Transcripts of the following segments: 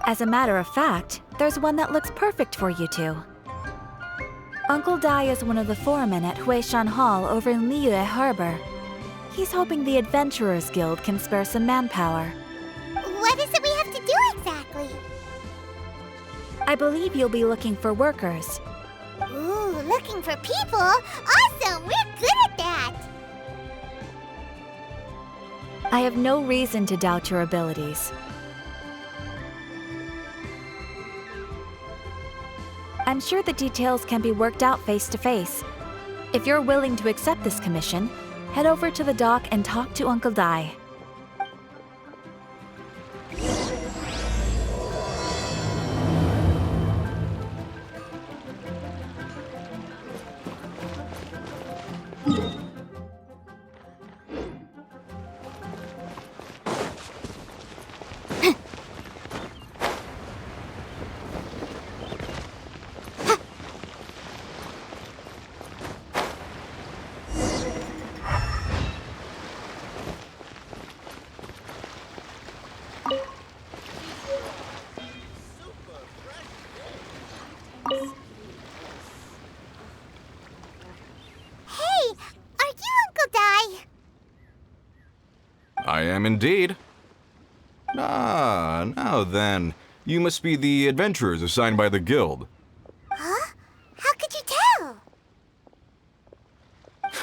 As a matter of fact, there's one that looks perfect for you two. Uncle Dai is one of the foremen at Huishan Hall over in Liyue Harbor. He's hoping the Adventurers Guild can spare some manpower. What is it we have to do exactly? I believe you'll be looking for workers. Ooh, looking for people? Awesome! We're good at that! I have no reason to doubt your abilities. I'm sure the details can be worked out face to face. If you're willing to accept this commission, head over to the dock and talk to Uncle Dai. I am indeed. Ah, now then. You must be the adventurers assigned by the guild. Huh? How could you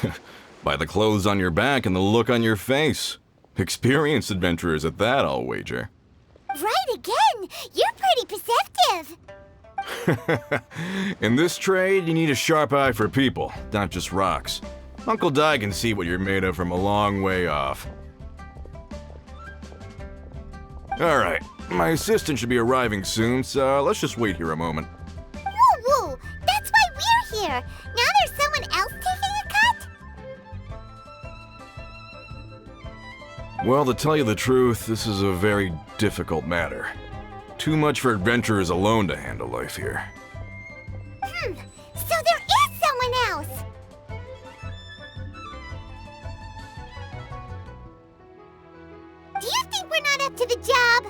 tell? By the clothes on your back and the look on your face. Experienced adventurers at that, I'll wager. Right again! You're pretty perceptive! In this trade, you need a sharp eye for people, not just rocks. Uncle Dai can see what you're made of from a long way off. Alright, my assistant should be arriving soon, so let's just wait here a moment. Woo-woo! That's why we're here! Now there's someone else taking a cut? Well, to tell you the truth, this is a very difficult matter. Too much for adventurers alone to handle life here. So there is someone else! Do you think we're not up to the job?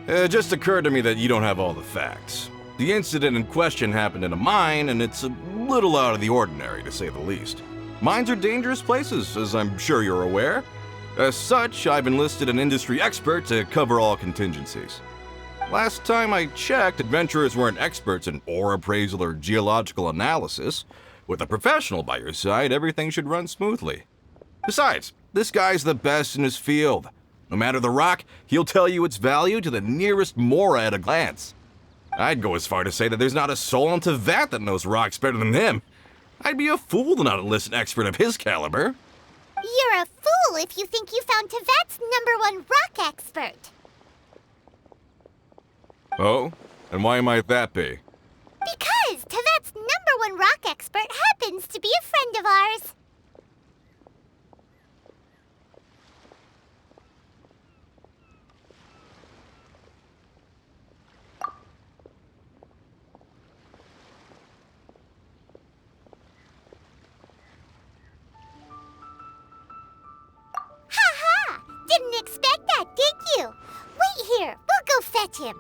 It just occurred to me that you don't have all the facts. The incident in question happened in a mine, and it's a little out of the ordinary, to say the least. Mines are dangerous places, as I'm sure you're aware. As such, I've enlisted an industry expert to cover all contingencies. Last time I checked, adventurers weren't experts in ore appraisal or geological analysis. With a professional by your side, everything should run smoothly. Besides, this guy's the best in his field. No matter the rock, he'll tell you its value to the nearest mora at a glance. I'd go as far to say that there's not a soul on Teyvat that knows rocks better than him. I'd be a fool to not enlist an expert of his caliber. You're a fool if you think you found Teyvat's #1 rock expert. Oh? And why might that be? Because Teyvat's #1 rock expert happens to be a friend of ours. Ha-ha! Didn't expect that, did you? Wait here, we'll go fetch him.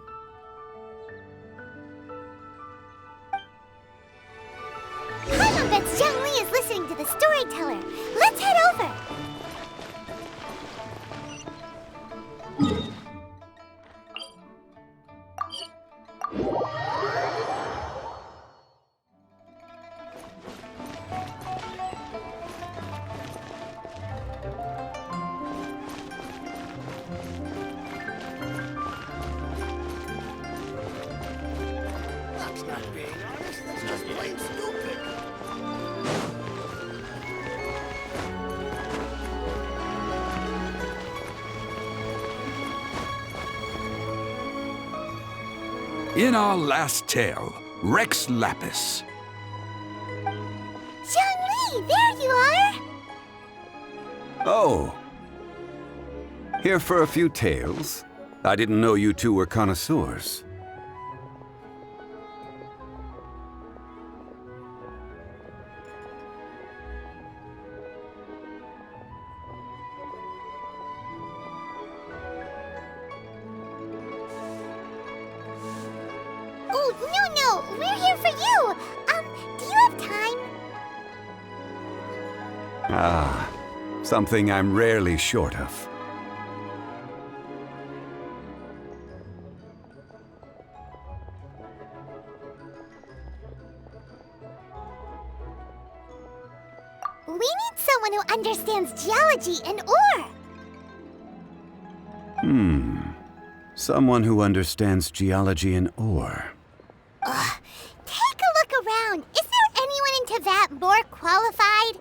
Paimon bets Zhang Li is listening to the storyteller. Let's head over. That's not being honest, that's just plain stupid. In our last tale, Rex Lapis. Zhang Li, there you are! Oh. Here for a few tales? I didn't know you two were connoisseurs. we're here for you. Do you have time? Ah, something I'm rarely short of. We need someone who understands geology and ore. Someone who understands geology and ore. Take a look around. Is there anyone in Teyvat more qualified?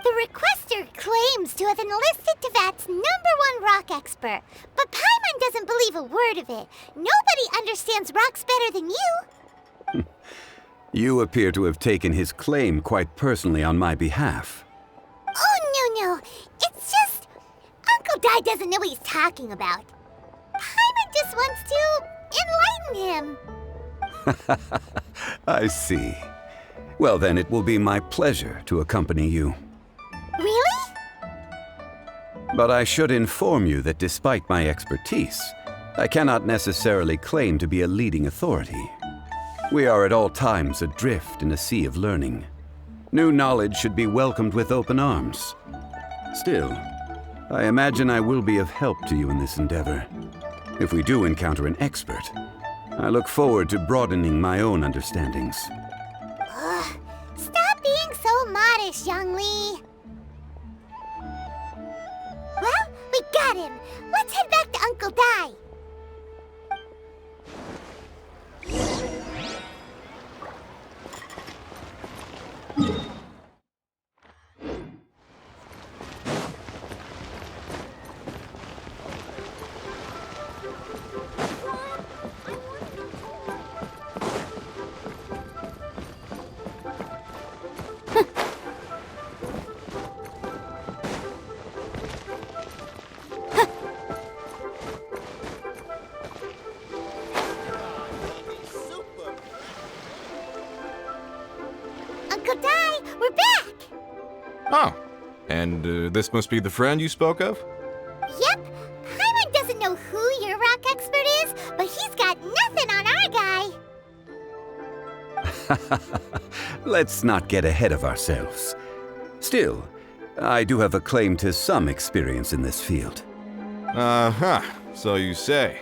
The requester claims to have enlisted Teyvat's #1 rock expert, but Paimon doesn't believe a word of it. Nobody understands rocks better than you. You appear to have taken his claim quite personally on my behalf. Oh, no. It's just... Uncle Dai doesn't know what he's talking about. Paimon just wants to enlighten him. I see. Well, then it will be my pleasure to accompany you. Really? But I should inform you that despite my expertise, I cannot necessarily claim to be a leading authority. We are at all times adrift in a sea of learning. New knowledge should be welcomed with open arms. Still, I imagine I will be of help to you in this endeavor. If we do encounter an expert, I look forward to broadening my own understandings. Stop being so modest, Zhongli. Well, we got him. Let's head back to Uncle Dai. Uncle Dai, we're back! Oh, and this must be the friend you spoke of? Yep. Paimon doesn't know who your rock expert is, but he's got nothing on our guy. Let's not get ahead of ourselves. Still, I do have a claim to some experience in this field. Uh-huh, so you say.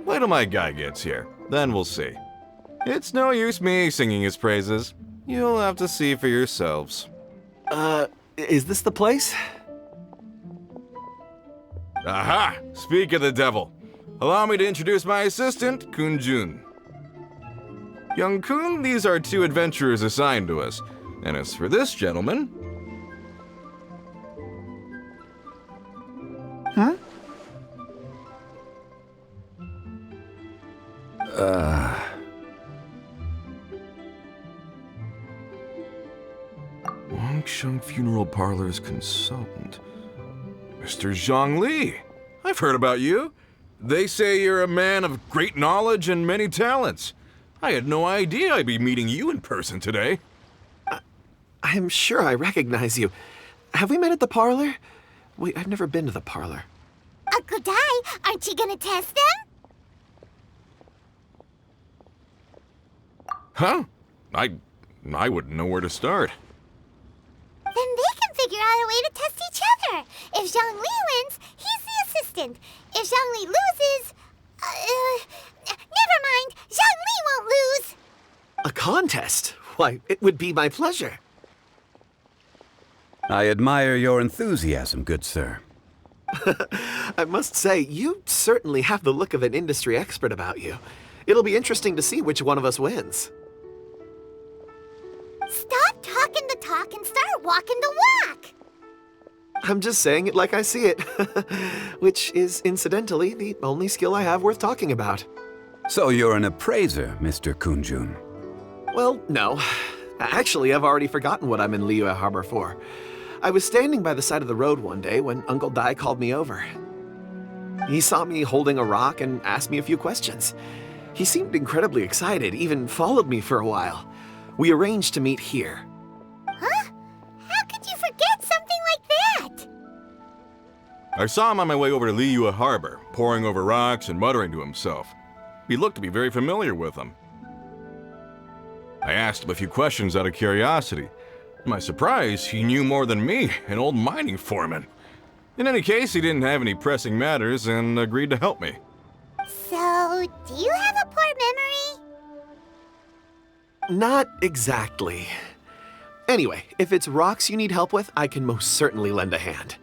Wait till my guy gets here, then we'll see. It's no use me singing his praises. You'll have to see for yourselves. Is this the place? Aha! Speak of the devil. Allow me to introduce my assistant, Kun Jun. Young Kun, these are 2 adventurers assigned to us. And as for this gentleman... Huh? Wangsheng Funeral Parlor's consultant. Mr. Zhongli. I've heard about you. They say you're a man of great knowledge and many talents. I had no idea I'd be meeting you in person today. I am sure I recognize you. Have we met at the parlor? I've never been to the parlor. Uncle Dai, aren't you gonna test them? Huh? I wouldn't know where to start. Then they can figure out a way to test each other. If Zhongli wins, he's the assistant. If Zhongli loses... never mind. Zhongli won't lose. A contest? Why, it would be my pleasure. I admire your enthusiasm, good sir. I must say, you certainly have the look of an industry expert about you. It'll be interesting to see which one of us wins. Stop talking the talk and start walking the walk. I'm just saying it like I see it, which is, incidentally, the only skill I have worth talking about. So you're an appraiser, Mr. Kunjun. Well, no. Actually, I've already forgotten what I'm in Liyue Harbor for. I was standing by the side of the road one day when Uncle Dai called me over. He saw me holding a rock and asked me a few questions. He seemed incredibly excited, even followed me for a while. We arranged to meet here. Huh? How could you forget something like that? I saw him on my way over to Liyue Harbor, poring over rocks and muttering to himself. He looked to be very familiar with them. I asked him a few questions out of curiosity. To my surprise, he knew more than me, an old mining foreman. In any case, he didn't have any pressing matters and agreed to help me. So, do you have a poor memory? Not exactly. Anyway, if it's rocks you need help with, I can most certainly lend a hand.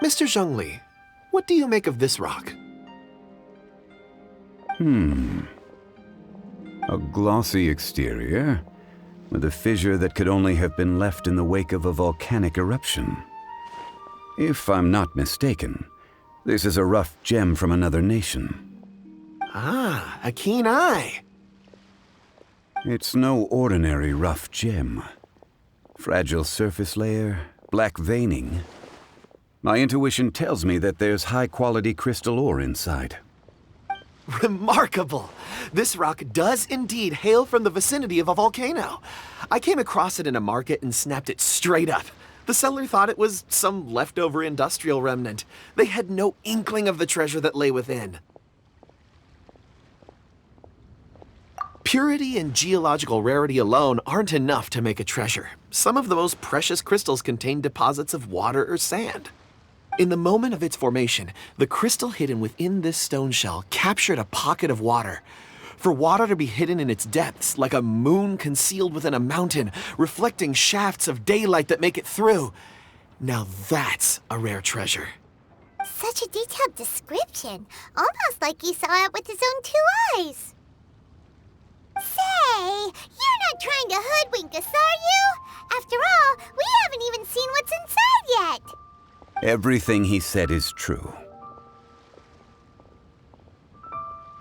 Mr. Zhongli, what do you make of this rock? A glossy exterior, with a fissure that could only have been left in the wake of a volcanic eruption. If I'm not mistaken, this is a rough gem from another nation. Ah, a keen eye. It's no ordinary rough gem. Fragile surface layer, black veining. My intuition tells me that there's high-quality crystal ore inside. Remarkable! This rock does indeed hail from the vicinity of a volcano. I came across it in a market and snapped it straight up. The seller thought it was some leftover industrial remnant. They had no inkling of the treasure that lay within. Purity and geological rarity alone aren't enough to make a treasure. Some of the most precious crystals contain deposits of water or sand. In the moment of its formation, the crystal hidden within this stone shell captured a pocket of water. For water to be hidden in its depths, like a moon concealed within a mountain, reflecting shafts of daylight that make it through. Now that's a rare treasure. Such a detailed description, almost like he saw it with his own 2 eyes. Say, you're not trying to hoodwink us, are you? After all, we haven't even seen what's inside yet. Everything he said is true.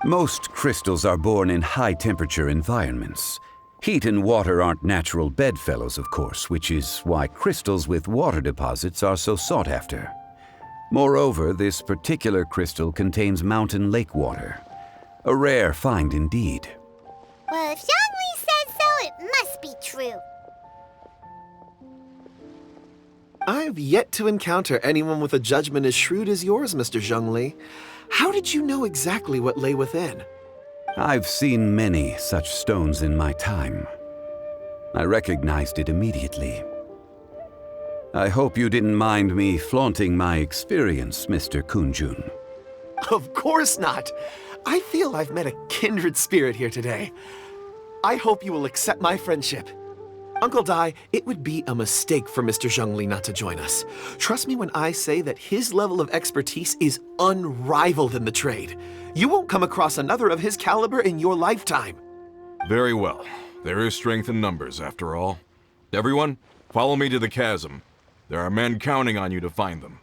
Most crystals are born in high-temperature environments. Heat and water aren't natural bedfellows, of course, which is why crystals with water deposits are so sought after. Moreover, this particular crystal contains mountain lake water. A rare find indeed. Well, if Zhongli says so, it must be true. I've yet to encounter anyone with a judgment as shrewd as yours, Mr. Zhongli. How did you know exactly what lay within? I've seen many such stones in my time. I recognized it immediately. I hope you didn't mind me flaunting my experience, Mr. Kunjun. Of course not. I feel I've met a kindred spirit here today. I hope you will accept my friendship. Uncle Dai, it would be a mistake for Mr. Zhongli not to join us. Trust me when I say that his level of expertise is unrivaled in the trade. You won't come across another of his caliber in your lifetime. Very well. There is strength in numbers, after all. Everyone, follow me to the chasm. There are men counting on you to find them.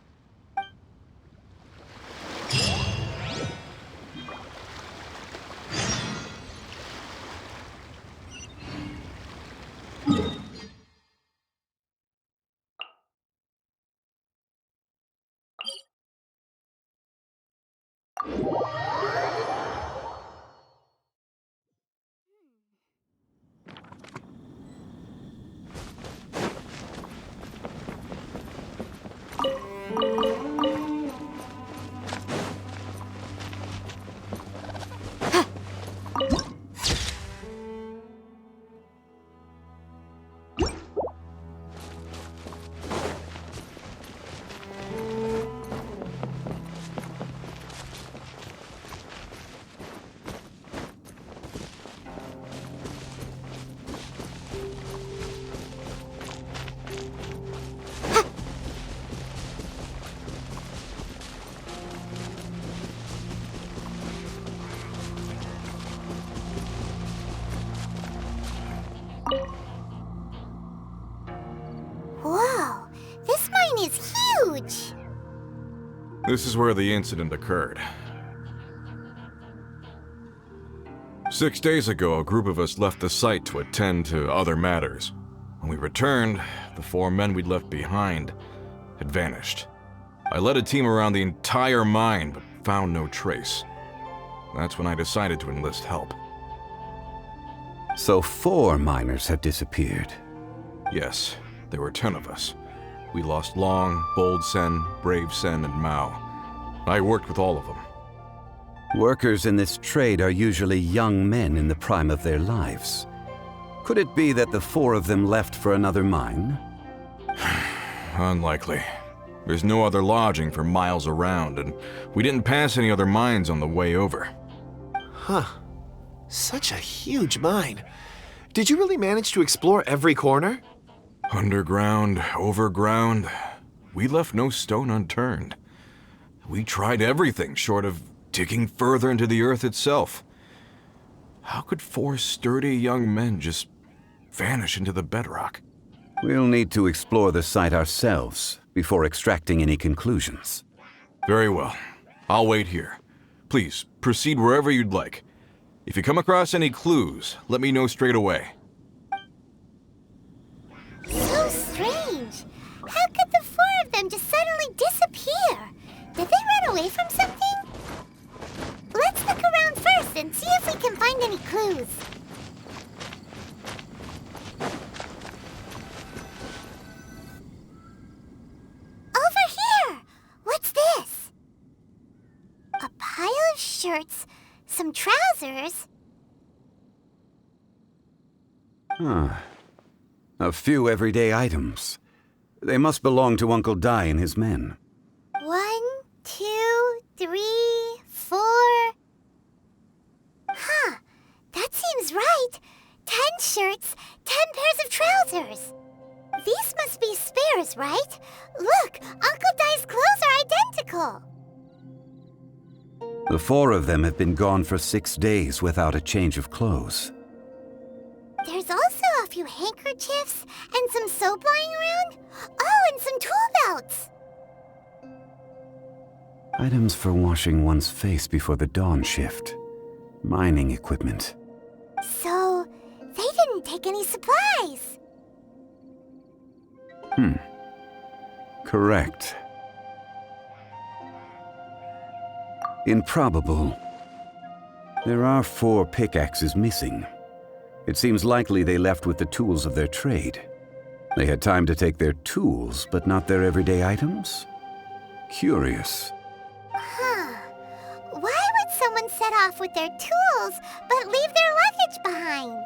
Whoa, this mine is huge! This is where the incident occurred. 6 days ago, a group of us left the site to attend to other matters. When we returned, the 4 men we'd left behind had vanished. I led a team around the entire mine, but found no trace. That's when I decided to enlist help. So 4 miners had disappeared. Yes, there were 10 of us. We lost Long, Bold Sen, Brave Sen, and Mao. I worked with all of them. Workers in this trade are usually young men in the prime of their lives. Could it be that the four of them left for another mine? Unlikely. There's no other lodging for miles around, and we didn't pass any other mines on the way over. Huh. Such a huge mine. Did you really manage to explore every corner? Underground, overground, we left no stone unturned. We tried everything short of digging further into the earth itself. How could four sturdy young men just vanish into the bedrock? We'll need to explore the site ourselves before extracting any conclusions. Very well. I'll wait here. Please, proceed wherever you'd like. If you come across any clues, let me know straight away. So strange. How could the four of them just suddenly disappear? Did they run away from something? Let's look around first and see if we can find any clues. Over here! What's this? A pile of shirts, some trousers. A few everyday items. They must belong to Uncle Dai and his men. 1, 2, 3, 4. Huh, that seems right. 10 shirts, 10 pairs of trousers. These must be spares, right? Look, Uncle Dai's clothes are identical. The four of them have been gone for 6 days without a change of clothes. There's also a few handkerchiefs and some soap lying around. Oh, and some tool belts. Items for washing one's face before the dawn shift. Mining equipment. So, they didn't take any supplies. Correct. Improbable. There are 4 pickaxes missing. It seems likely they left with the tools of their trade. They had time to take their tools, but not their everyday items? Curious. Huh. Why would someone set off with their tools, but leave their luggage behind?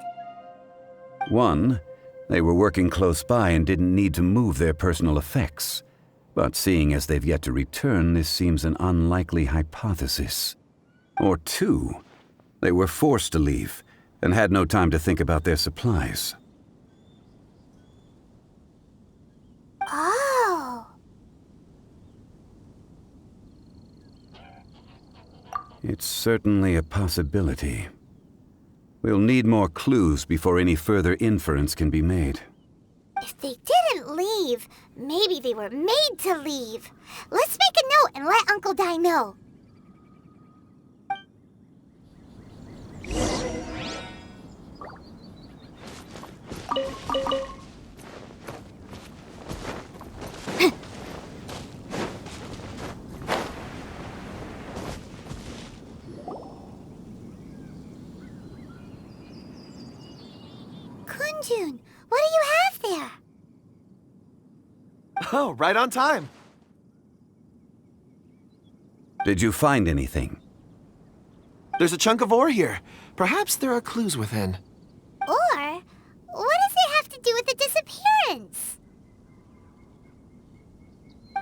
1, they were working close by and didn't need to move their personal effects. But seeing as they've yet to return, this seems an unlikely hypothesis. Or 2, they were forced to leave and had no time to think about their supplies. Oh. It's certainly a possibility. We'll need more clues before any further inference can be made. If they didn't leave, maybe they were made to leave. Let's make a note and let Uncle Dai know. Kunjun, what do you have there? Oh, right on time. Did you find anything? There's a chunk of ore here. Perhaps there are clues within. Or, what does it have to do with the disappearance?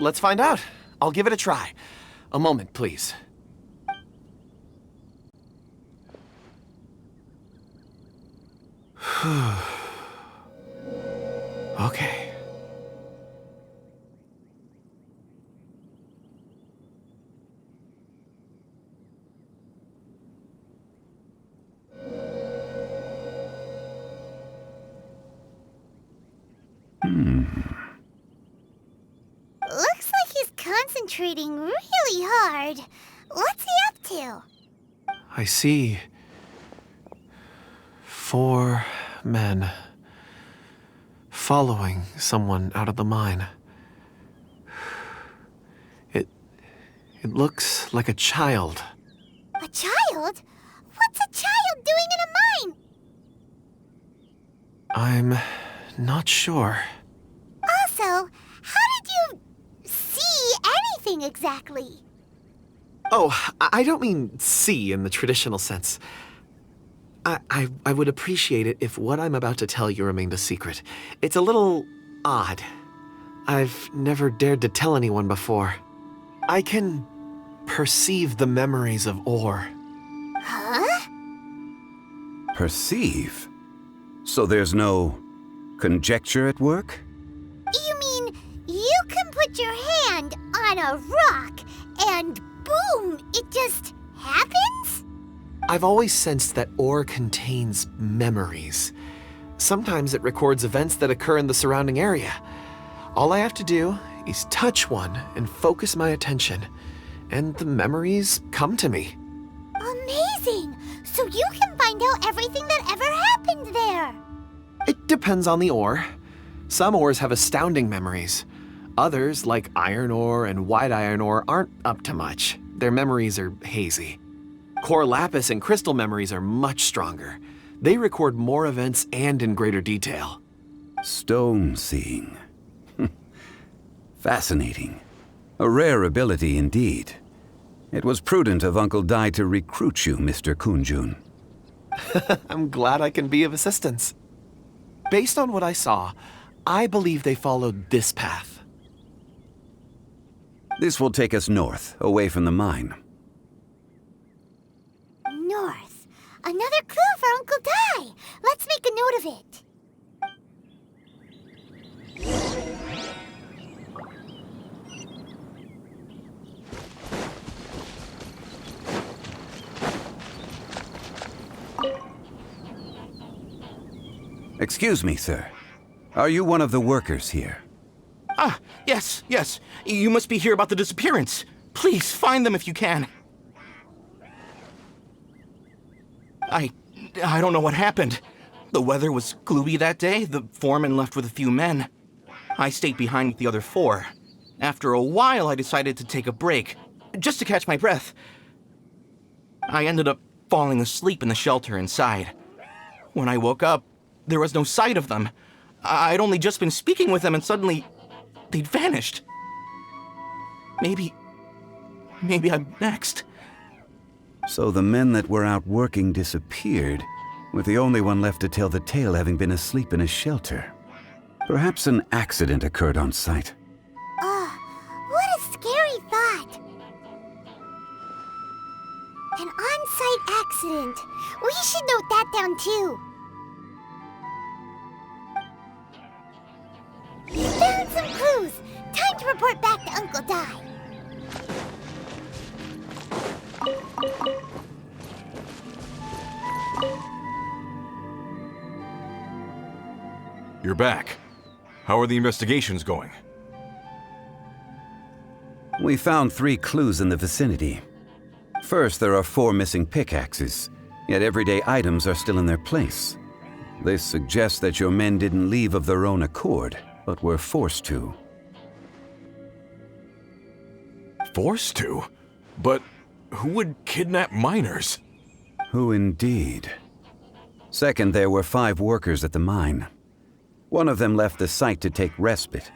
Let's find out. I'll give it a try. A moment, please. Okay. Looks like he's concentrating really hard. What's he up to? I see 4 men following someone out of the mine. It looks like a child. A child? What's a child doing in a mine? I'm not sure. Also, how did you see anything exactly? Oh, I don't mean see in the traditional sense. I would appreciate it if what I'm about to tell you remained a secret. It's a little odd. I've never dared to tell anyone before. I can perceive the memories of ore. Huh? Perceive? So there's no conjecture at work? You mean you can put your hand on a rock and boom, it just happens? I've always sensed that ore contains memories. Sometimes it records events that occur in the surrounding area. All I have to do is touch one and focus my attention, and the memories come to me. Amazing! So you can find out everything that ever happened there. It depends on the ore. Some ores have astounding memories. Others, like iron ore and white iron ore, aren't up to much. Their memories are hazy. Core lapis and crystal memories are much stronger. They record more events and in greater detail. Stone seeing. Fascinating. A rare ability indeed. It was prudent of Uncle Dai to recruit you, Mr. Kunjun. I'm glad I can be of assistance. Based on what I saw, I believe they followed this path. This will take us north, away from the mine. North. Another clue for Uncle Dai. Let's make a note of it. Excuse me, sir. Are you one of the workers here? Ah, yes. You must be here about the disappearance. Please, find them if you can. I don't know what happened. The weather was gloomy that day. The foreman left with a few men. I stayed behind with the other 4. After a while, I decided to take a break, just to catch my breath. I ended up falling asleep in the shelter inside. When I woke up, there was no sight of them. I'd only just been speaking with them and suddenly they'd vanished. Maybe I'm next. So the men that were out working disappeared, with the only one left to tell the tale having been asleep in a shelter. Perhaps an accident occurred on site. What a scary thought. An on-site accident. We should note that down too. Found some clues. Time to report back to Uncle Dai. You're back. How are the investigations going? We found 3 clues in the vicinity. First, there are 4 missing pickaxes, yet everyday items are still in their place. This suggests that your men didn't leave of their own accord, but were forced to. Forced to? But who would kidnap miners? Who indeed? Second, there were 5 workers at the mine. One of them left the site to take respite.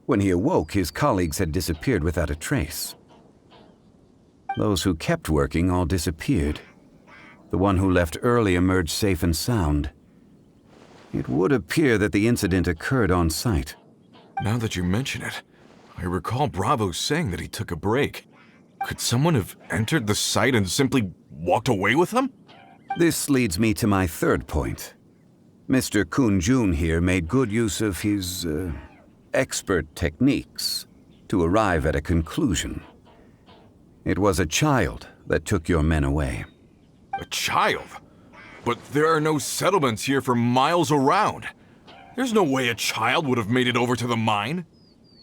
When he awoke, his colleagues had disappeared without a trace. Those who kept working all disappeared. The one who left early emerged safe and sound. It would appear that the incident occurred on site. Now that you mention it, I recall Bravo saying that he took a break. Could someone have entered the site and simply walked away with them? This leads me to my third point. Mr. Kunjun here made good use of his, expert techniques to arrive at a conclusion. It was a child that took your men away. A child? But there are no settlements here for miles around. There's no way a child would have made it over to the mine.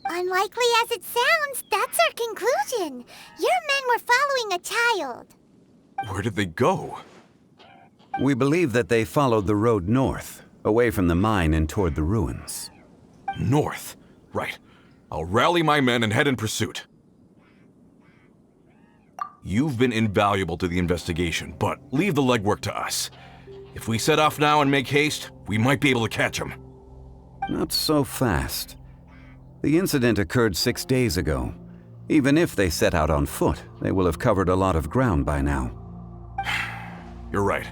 Unlikely as it sounds, that's our conclusion. Your men were following a child. Where did they go? We believe that they followed the road north, away from the mine and toward the ruins. North. Right. I'll rally my men and head in pursuit. You've been invaluable to the investigation, but leave the legwork to us. If we set off now and make haste, we might be able to catch them. Not so fast. The incident occurred 6 days ago. Even if they set out on foot, they will have covered a lot of ground by now. You're right.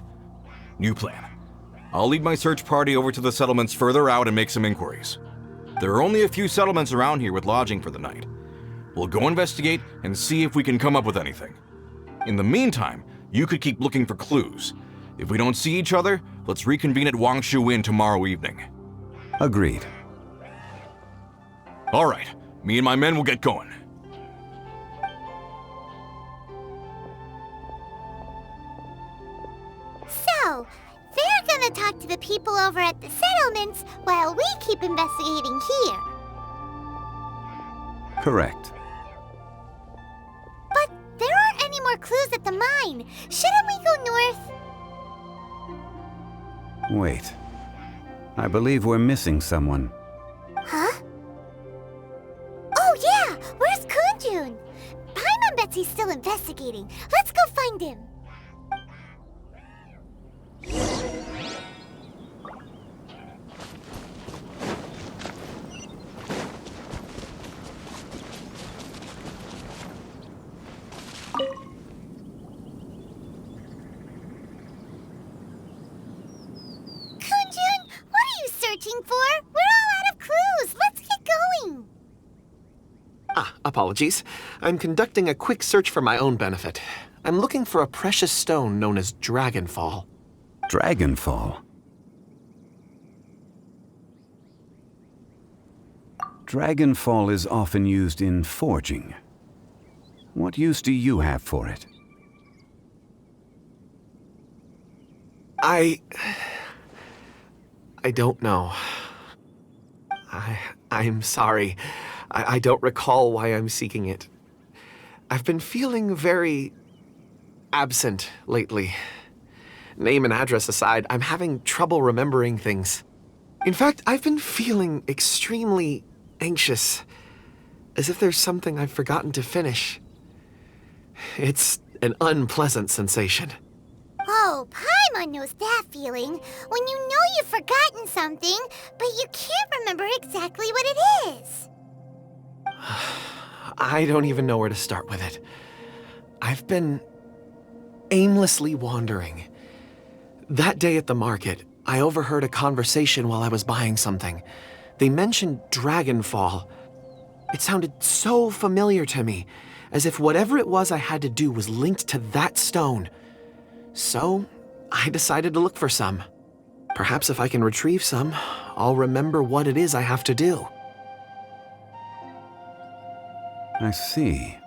New plan. I'll lead my search party over to the settlements further out and make some inquiries. There are only a few settlements around here with lodging for the night. We'll go investigate and see if we can come up with anything. In the meantime, you could keep looking for clues. If we don't see each other, let's reconvene at Wangshu Inn tomorrow evening. Agreed. All right, me and my men will get going. So, they're gonna talk to the people over at the settlements while we keep investigating here. Correct. But there aren't any more clues at the mine. Shouldn't we go north? Wait. I believe we're missing someone. Huh? Oh yeah! Where's Kunjun? Paimon bets he's still investigating. Let's go find him. Kunjun, what are you searching for? We're all out of clues. Let's get going. Apologies. I'm conducting a quick search for my own benefit. I'm looking for a precious stone known as Dragonfall. Dragonfall? Dragonfall is often used in forging. What use do you have for it? I don't know. I'm sorry. I don't recall why I'm seeking it. I've been feeling very absent lately. Name and address aside, I'm having trouble remembering things. In fact, I've been feeling extremely anxious, as if there's something I've forgotten to finish. It's an unpleasant sensation. Oh, Paimon knows that feeling. When you know you've forgotten something, but you can't remember exactly what it is. I don't even know where to start with it. I've been aimlessly wandering. That day at the market, I overheard a conversation while I was buying something. They mentioned Dragonfall. It sounded so familiar to me, as if whatever it was I had to do was linked to that stone. So, I decided to look for some. Perhaps if I can retrieve some, I'll remember what it is I have to do. I see.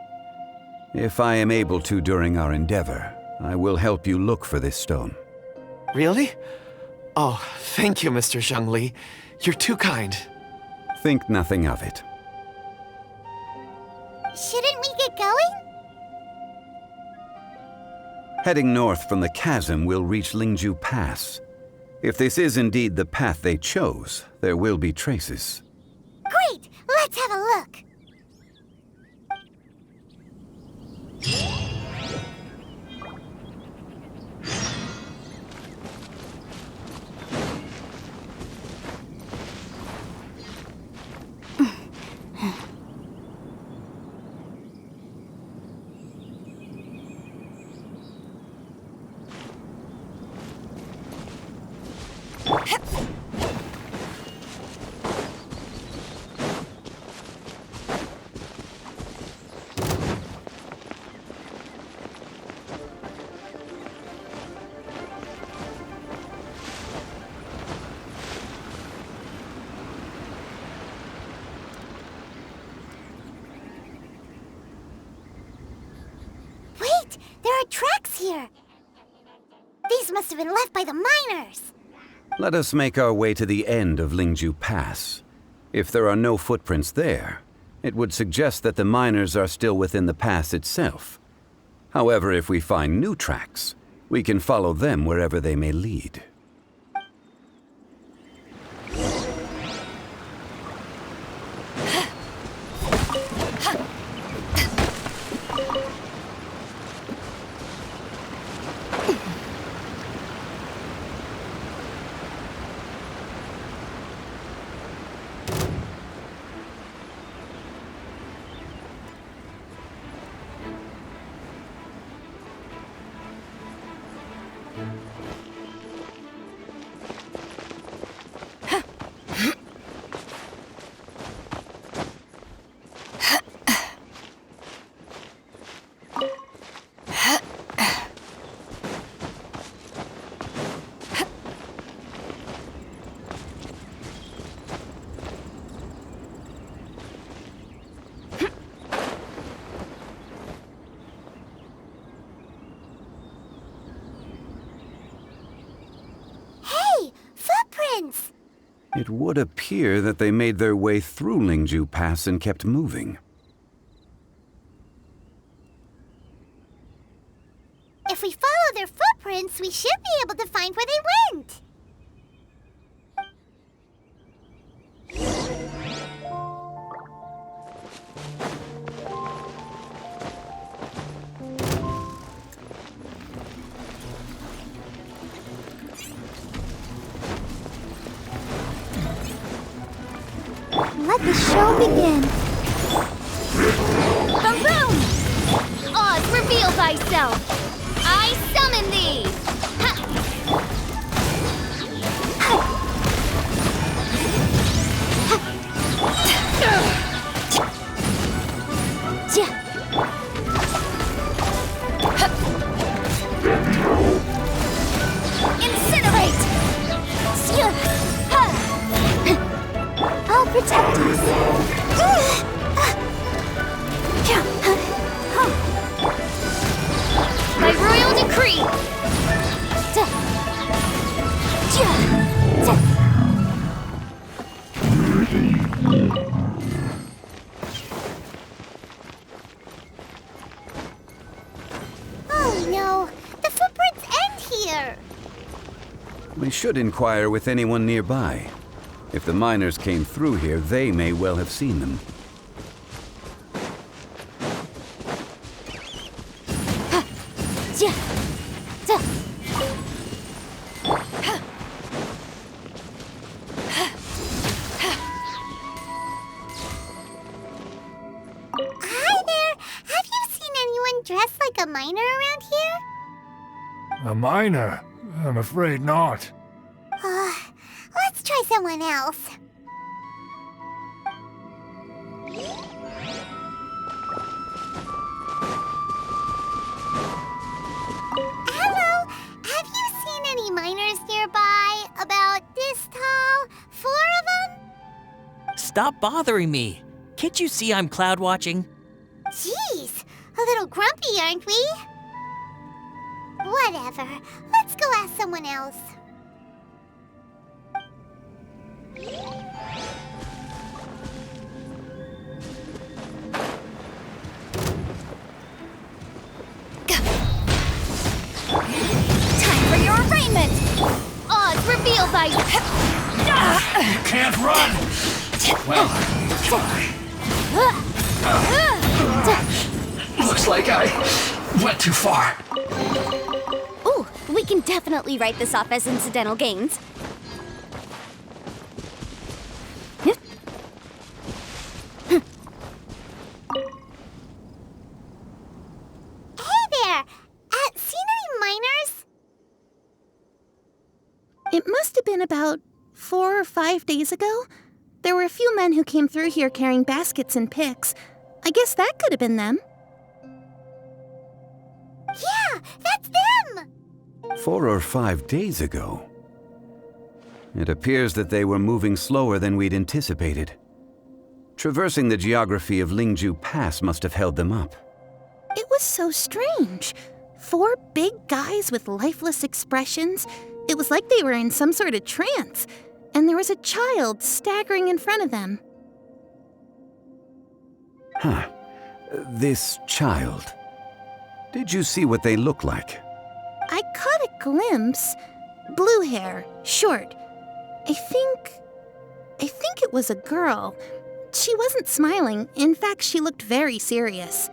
If I am able to during our endeavor, I will help you look for this stone. Really? Oh, thank you, Mr. Zhongli. You're too kind. Think nothing of it. Shouldn't we get going? Heading north from the chasm, we'll reach Lingju Pass. If this is indeed the path they chose, there will be traces. Great! Let's have a look. Wait! There are tracks here! These must have been left by the miners! Let us make our way to the end of Lingju Pass. If there are no footprints there, it would suggest that the miners are still within the pass itself. However, if we find new tracks, we can follow them wherever they may lead. footprints! It would appear that they made their way through Lingju Pass and kept moving. If we follow their footprints, we should be able to find where they went. Let the show begin. Boom! Oz, reveal thyself! I summon thee! Incinerate! I'll protect us. By royal decree! Oh no, the footprints end here. We should inquire with anyone nearby. If the miners came through here, they may well have seen them. Hi there! Have you seen anyone dressed like a miner around here? A miner? I'm afraid not. Let's try someone else. Hello! Have you seen any miners nearby? About this tall? 4 of them? Stop bothering me. Can't you see I'm cloud watching? Jeez, a little grumpy, aren't we? Whatever. Let's go ask someone else. Time for your arraignment! Oz, reveal thyself! You can't run! Well, looks like I went too far. Ooh, we can definitely write this off as incidental gains. Hey there! Seen any miners? It must have been about 4 or 5 days ago. There were a few men who came through here carrying baskets and picks. I guess that could have been them. Yeah, that's them! 4 or 5 days ago. It appears that they were moving slower than we'd anticipated. Traversing the geography of Lingju Pass must have held them up. It was so strange. 4 big guys with lifeless expressions. It was like they were in some sort of trance. And there was a child staggering in front of them. Huh. This child. Did you see what they look like? I caught a glimpse. Blue hair, short. I think it was a girl. She wasn't smiling. In fact, she looked very serious.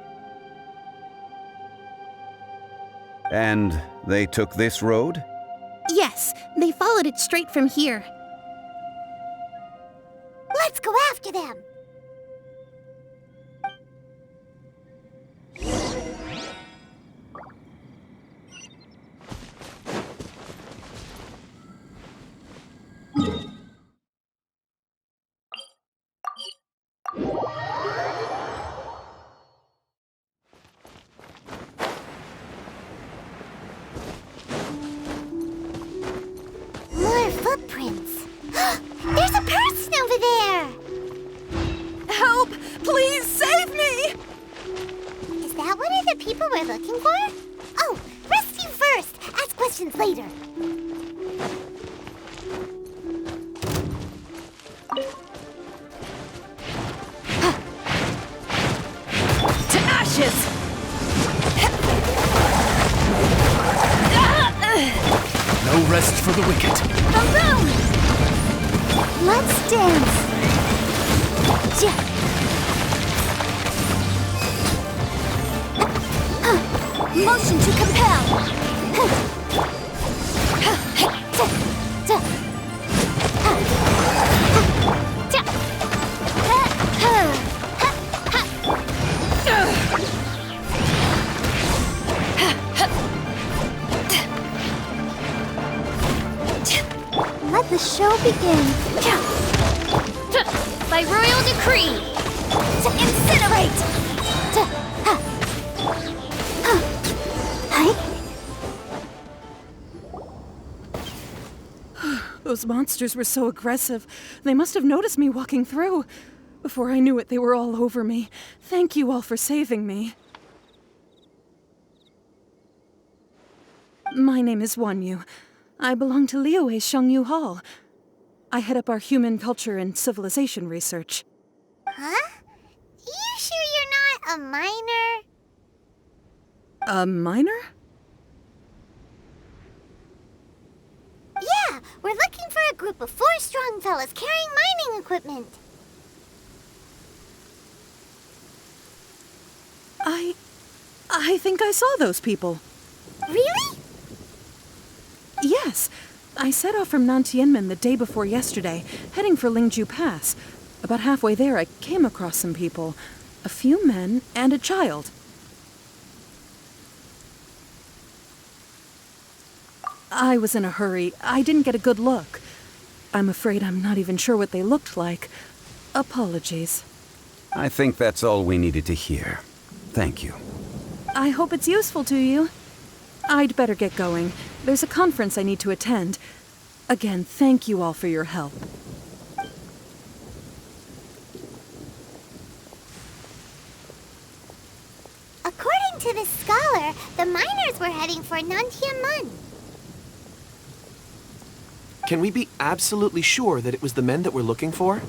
And they took this road? Yes, they followed it straight from here. Let's go after them! More footprints. There's a person over there! Help! Please save me! Is that one of the people we're looking for? Oh, rescue first! Ask questions later. the wicket. Boom, boom! Let's dance. Motion to compel. Let the show begin. By royal decree. To incinerate. Those monsters were so aggressive. They must have noticed me walking through. Before I knew it, they were all over me. Thank you all for saving me. My name is Wanyu. I belong to Liyue Shengyu Hall. I head up our human culture and civilization research. Huh? You sure you're not a miner? A miner? Yeah, we're looking for a group of 4 strong fellas carrying mining equipment. I think I saw those people. Really? Yes. I set off from Nantianmen the day before yesterday, heading for Lingju Pass. About halfway there, I came across some people. A few men and a child. I was in a hurry. I didn't get a good look. I'm afraid I'm not even sure what they looked like. Apologies. I think that's all we needed to hear. Thank you. I hope it's useful to you. I'd better get going. There's a conference I need to attend. Again, thank you all for your help. According to this scholar, the miners were heading for Nantianmen. Can we be absolutely sure that it was the men that we're looking for?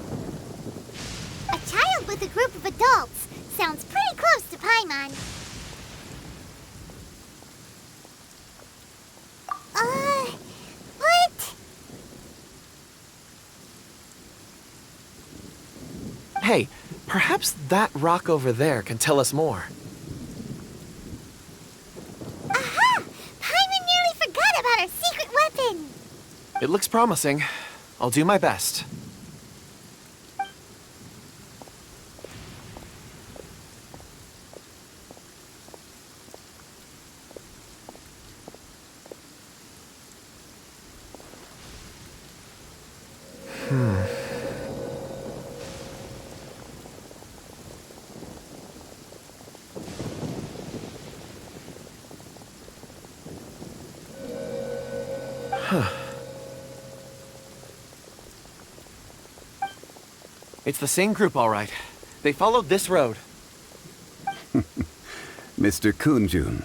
A child with a group of adults. Sounds pretty close to Paimon. What? Hey, perhaps that rock over there can tell us more. Aha! Paimon nearly forgot about our secret weapon. It looks promising. I'll do my best. It's the same group, all right. They followed this road. Mr. Kunjun,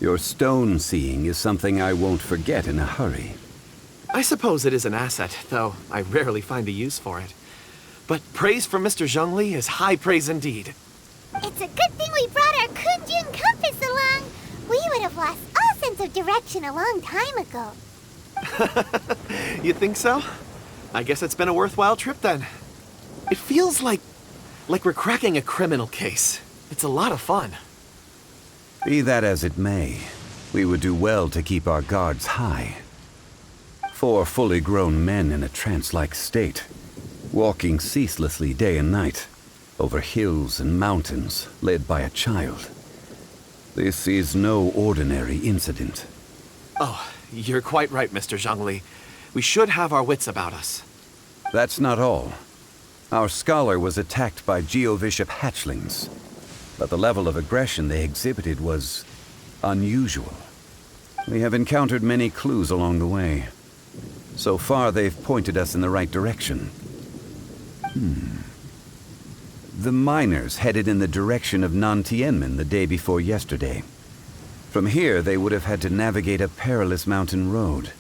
your stone seeing is something I won't forget in a hurry. I suppose it is an asset, though I rarely find a use for it. But praise from Mr. Zhongli is high praise indeed. It's a good thing we brought our Kunjun compass along. We would have lost all sense of direction a long time ago. You think so? I guess it's been a worthwhile trip then. It feels like we're cracking a criminal case. It's a lot of fun. Be that as it may, we would do well to keep our guards high. 4 fully grown men in a trance-like state, walking ceaselessly day and night, over hills and mountains, led by a child. This is no ordinary incident. Oh, you're quite right, Mr. Zhongli. We should have our wits about us. That's not all. Our scholar was attacked by Geovishap hatchlings, but the level of aggression they exhibited was unusual. We have encountered many clues along the way. So far, they've pointed us in the right direction. The miners headed in the direction of Nantianmen the day before yesterday. From here, they would have had to navigate a perilous mountain road.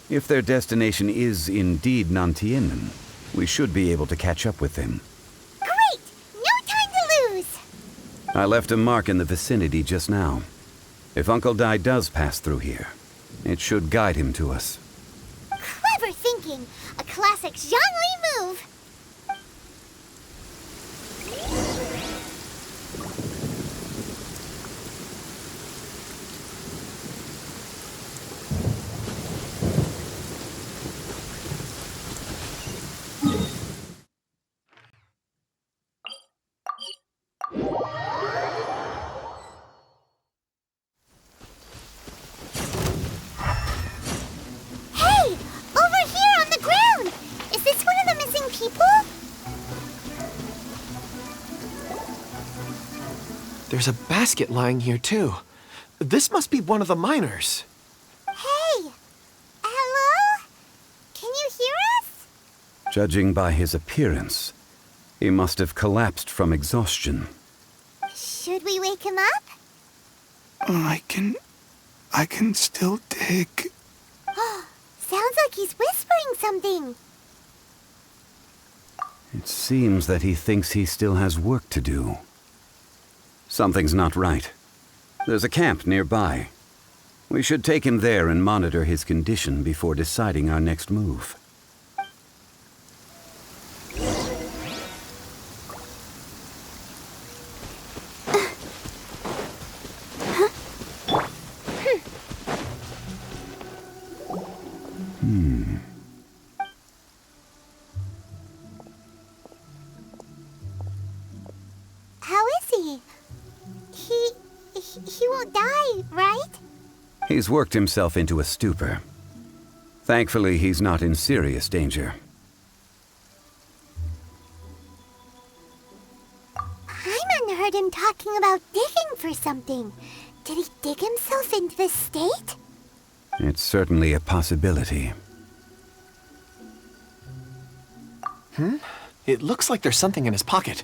If their destination is indeed Nantianmen, we should be able to catch up with them. Great! No time to lose! I left a mark in the vicinity just now. If Uncle Dai does pass through here, it should guide him to us. thinking. A classic Zhongli move. Hey! Over here on the ground! Is this one of the missing people? There's a basket lying here, too. This must be one of the miners. Hey! Hello? Can you hear us? Judging by his appearance, he must have collapsed from exhaustion. Should we wake him up? I can still dig. Sounds like he's whispering something. It seems that he thinks he still has work to do. Something's not right. There's a camp nearby. We should take him there and monitor his condition before deciding our next move. How is he? He won't die, right? He's worked himself into a stupor. Thankfully, he's not in serious danger. Hyman heard him talking about digging for something. Did he dig himself into this state? It's certainly a possibility. It looks like there's something in his pocket.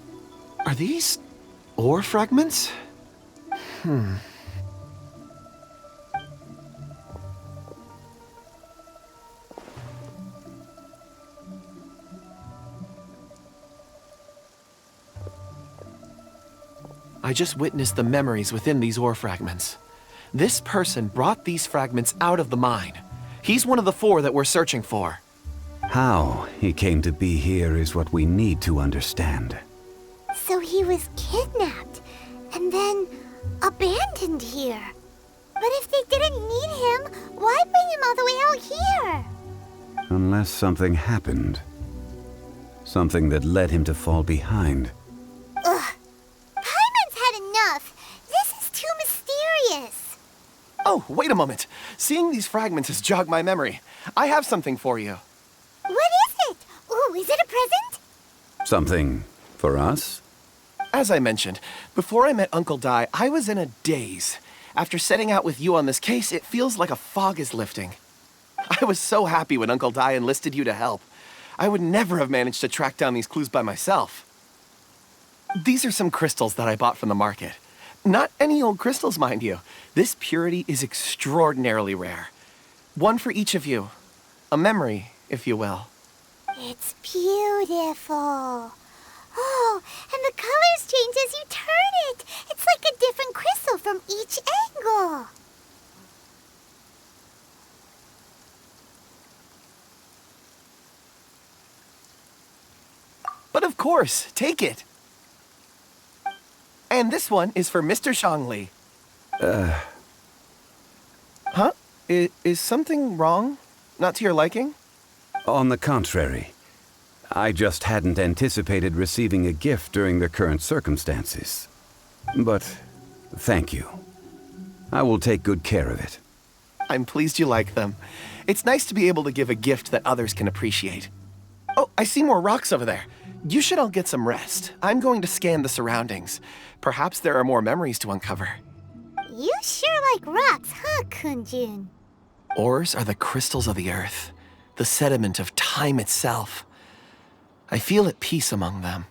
Are these ore fragments? I just witnessed the memories within these ore fragments. This person brought these fragments out of the mine. He's one of the 4 that we're searching for. How he came to be here is what we need to understand. So he was kidnapped and then abandoned here. But if they didn't need him, why bring him all the way out here? Unless something happened. Something that led him to fall behind. Ugh. Hyman's had enough. This is too mysterious. Oh, wait a moment. Seeing these fragments has jogged my memory. I have something for you. What is it? Ooh, is it a present? Something for us? As I mentioned, before I met Uncle Dai, I was in a daze. After setting out with you on this case, it feels like a fog is lifting. I was so happy when Uncle Dai enlisted you to help. I would never have managed to track down these clues by myself. These are some crystals that I bought from the market. Not any old crystals, mind you. This purity is extraordinarily rare. One for each of you. A memory, if you will. It's beautiful. Oh, and the colors change as you turn it. It's like a different crystal from each angle. But of course, take it. And this one is for Mr. Zhongli. Huh? Is something wrong? Not to your liking? On the contrary. I just hadn't anticipated receiving a gift during the current circumstances. But thank you. I will take good care of it. I'm pleased you like them. It's nice to be able to give a gift that others can appreciate. Oh, I see more rocks over there. You should all get some rest. I'm going to scan the surroundings. Perhaps there are more memories to uncover. You sure like rocks, huh, Kunjun? Ores are the crystals of the earth, the sediment of time itself. I feel at peace among them.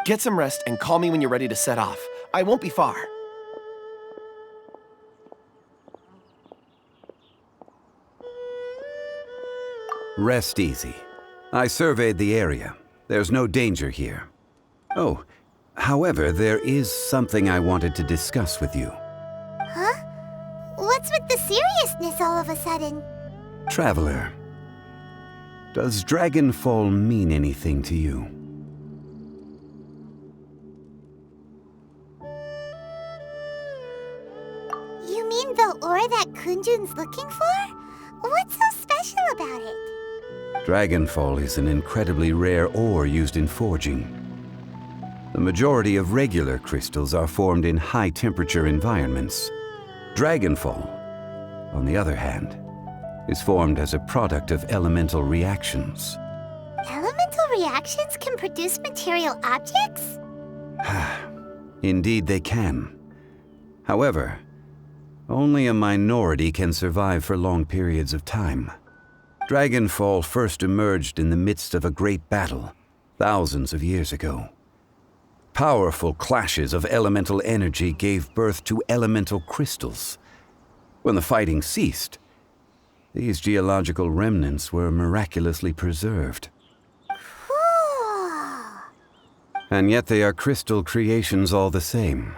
Get some rest and call me when you're ready to set off. I won't be far. Rest easy. I surveyed the area. There's no danger here. Oh, however, there is something I wanted to discuss with you. Huh? What's with the seriousness all of a sudden? Traveler, Does Dragonfall mean anything to you? You mean the ore that Kunjun's looking for? What's so special about it? Dragonfall is an incredibly rare ore used in forging. The majority of regular crystals are formed in high-temperature environments. Dragonfall, on the other hand, is formed as a product of elemental reactions. Elemental reactions can produce material objects? Indeed they can. However, only a minority can survive for long periods of time. Dragonfall first emerged in the midst of a great battle, thousands of years ago. Powerful clashes of elemental energy gave birth to elemental crystals. When the fighting ceased, these geological remnants were miraculously preserved. Cool. And yet they are crystal creations all the same.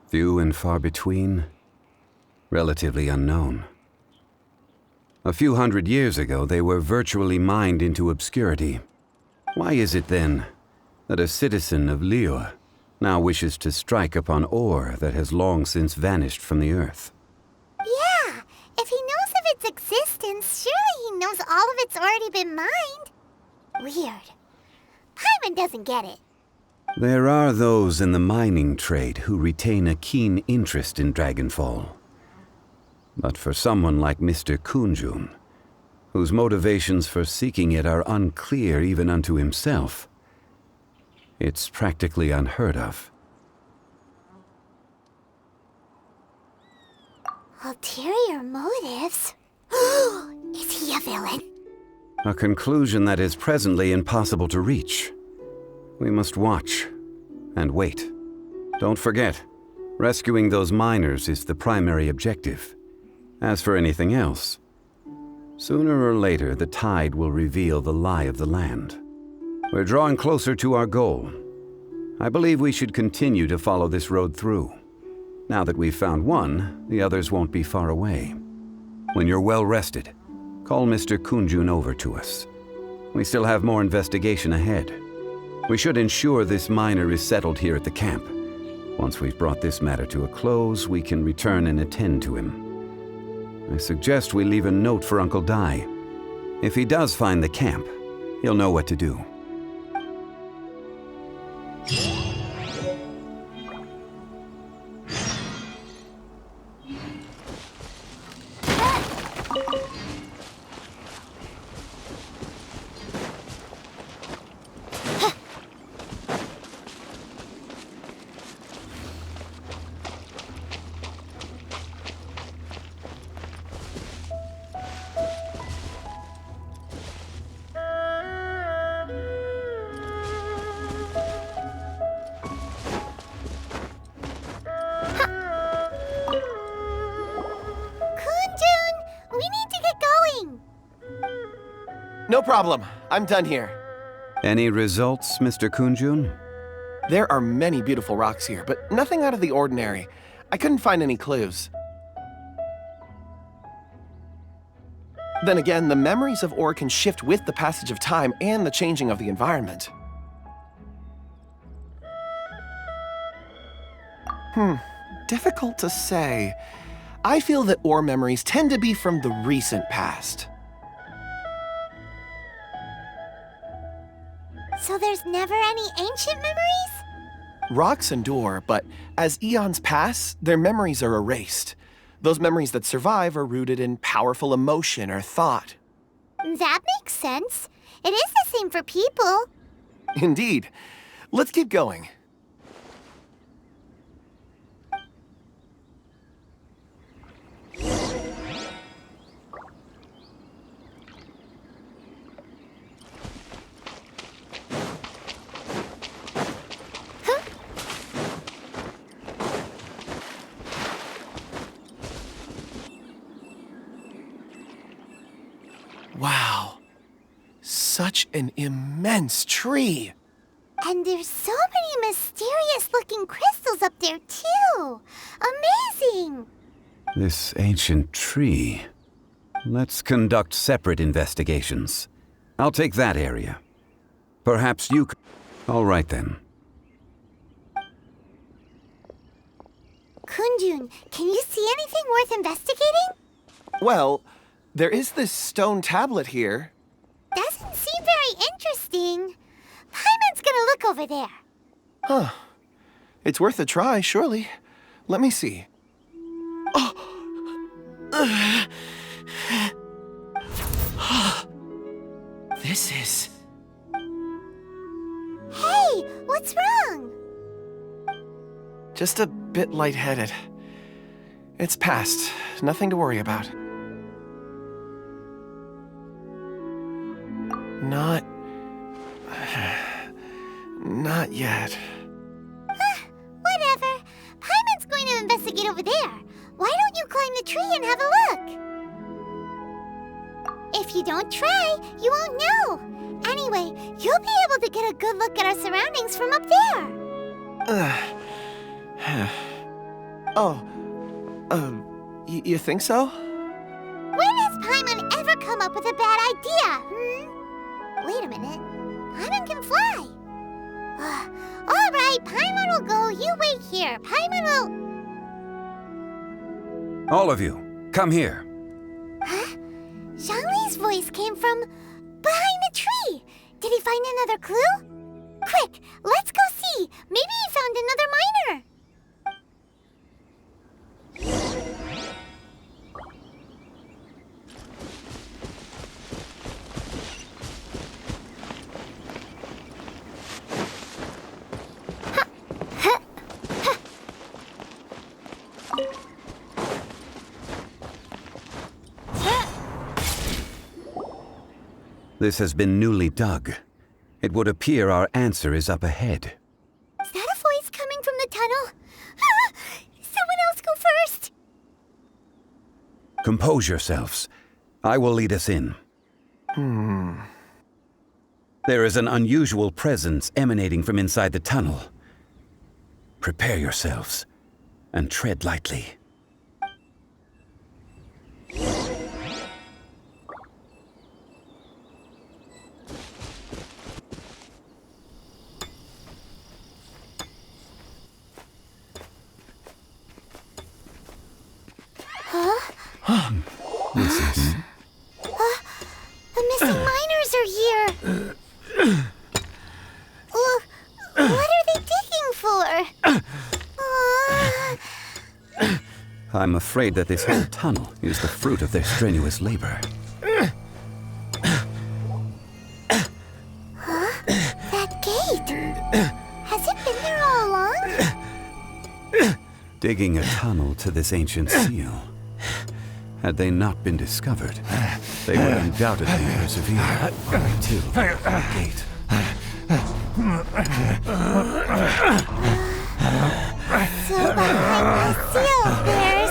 Few and far between, relatively unknown. A few hundred years ago, they were virtually mined into obscurity. Why is it then that a citizen of Liyue now wishes to strike upon ore that has long since vanished from the earth? Yeah, if he knows of its existence, surely he knows all of it's already been mined. Weird. Paimon doesn't get it. There are those in the mining trade who retain a keen interest in Dragonfall. But for someone like Mr. Kunjun, whose motivations for seeking it are unclear even unto himself, it's practically unheard of. Ulterior motives? Is he a villain? A conclusion that is presently impossible to reach. We must watch and wait. Don't forget, rescuing those miners is the primary objective. As for anything else, sooner or later the tide will reveal the lie of the land. We're drawing closer to our goal. I believe we should continue to follow this road through. Now that we've found one, the others won't be far away. When you're well rested, call Mr. Kunjun over to us. We still have more investigation ahead. We should ensure this miner is settled here at the camp. Once we've brought this matter to a close, we can return and attend to him. I suggest we leave a note for Uncle Dai. If he does find the camp, he'll know what to do. No problem. I'm done here. Any results, Mr. Kunjun? There are many beautiful rocks here, but nothing out of the ordinary. I couldn't find any clues. Then again, the memories of ore can shift with the passage of time and the changing of the environment. Difficult to say. I feel that ore memories tend to be from the recent past. So there's never any ancient memories? Rocks endure, but as eons pass, their memories are erased. Those memories that survive are rooted in powerful emotion or thought. That makes sense. It is the same for people. Indeed. Let's keep going. Wow. Such an immense tree. And there's so many mysterious-looking crystals up there, too. Amazing! This ancient tree. Let's conduct separate investigations. I'll take that area. Perhaps you c- All right then. Kunjun, can you see anything worth investigating? Well, there is this stone tablet here. Doesn't seem very interesting. Paimon's gonna look over there. Huh. It's worth a try, surely. Let me see. This is... Hey, what's wrong? Just a bit lightheaded. It's past. Nothing to worry about. Not yet. Whatever. Paimon's going to investigate over there. Why don't you climb the tree and have a look? If you don't try, you won't know. Anyway, you'll be able to get a good look at our surroundings from up there. You think so? When has Paimon ever come up with a bad idea, Wait a minute. Paimon can fly. All right, Paimon will go. You wait here. Paimon will... All of you, come here. Huh? Zhongli's voice came from behind the tree. Did he find another clue? Quick, let's go see. Maybe he found another miner. This has been newly dug. It would appear our answer is up ahead. Is that a voice coming from the tunnel? Someone else go first. Compose yourselves. I will lead us in. There is an unusual presence emanating from inside the tunnel. Prepare yourselves and tread lightly. This is... The missing miners are here. What are they digging for? I'm afraid that this whole tunnel is the fruit of their strenuous labor. That gate. Has it been there all along? Digging a tunnel to this ancient seal. Had they not been discovered, they would undoubtedly persevere until the gate. So behind the seal, there's...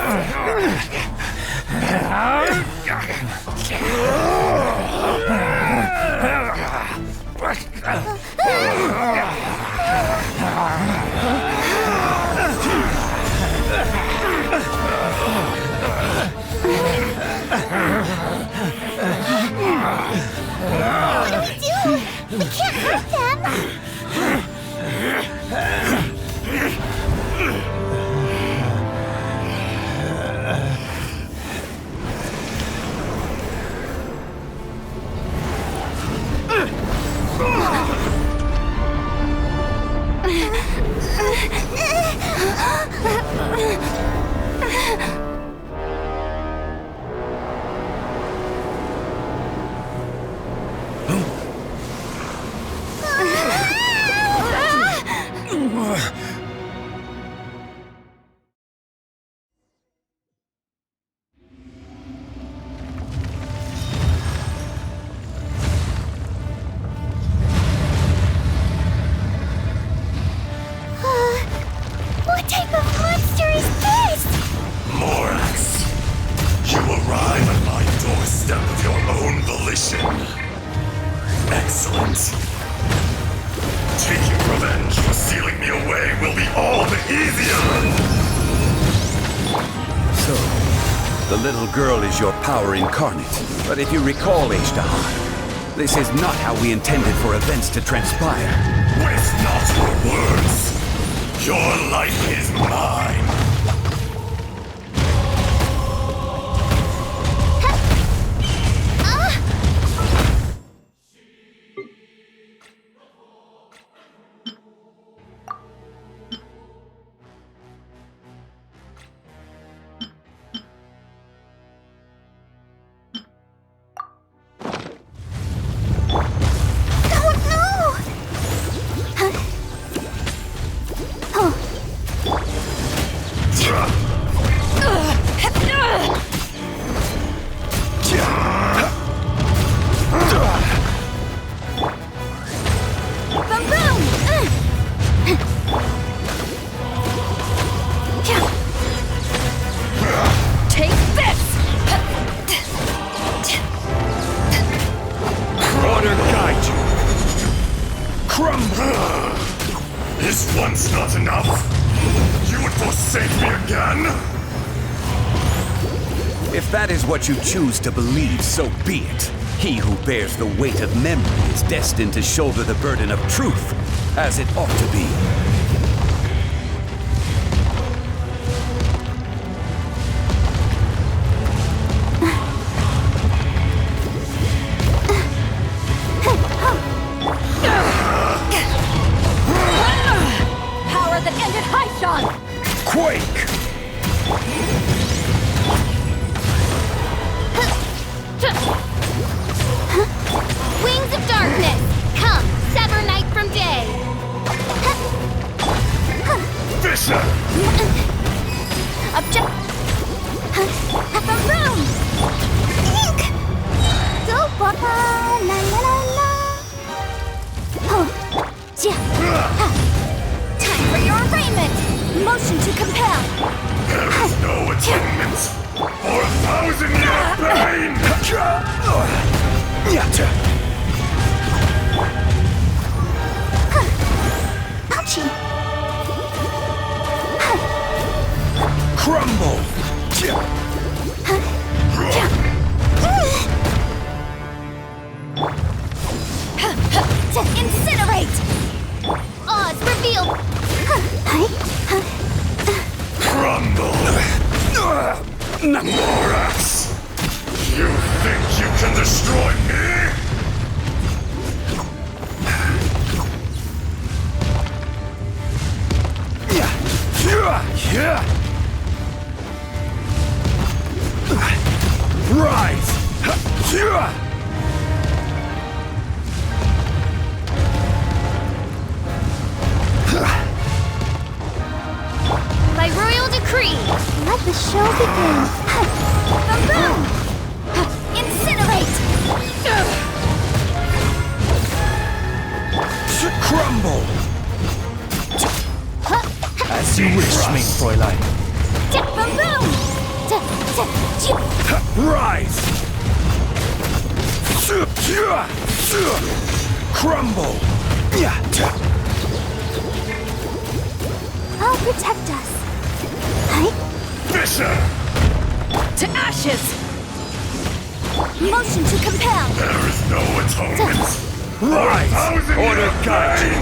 What do we do? We can't hurt them. What type of monster is this? Morax, you arrive at my doorstep of your own volition. Excellent. Taking revenge for sealing me away will be all the easier. So, the little girl is your power incarnate. But if you recall, H. This is not how we intended for events to transpire. Waste not your words. Your life is mine. Is once not enough? You would forsake me again? If that is what you choose to believe, so be it. He who bears the weight of memory is destined to shoulder the burden of truth, as it ought to be. Quake! Wings of darkness! Come, sever night from day! Fisher! Object... The room! Ink! Go, Papa! La la la la! Oh, Time for your arraignment! Motion to compel! There is no atonement for 1,000-year pain! Ouchie! Crumble! Incinerate! Oz revealed! Crumble! Morax! You think you can destroy me? Rise! By royal decree! Let the show begin! The boom! Incinerate! Crumble! As you wish, mein Fräulein. Boom! Rise! Crumble! I'll protect us. Fisher! To ashes! Motion to compel! There is no atonement! Rise! Order guide you!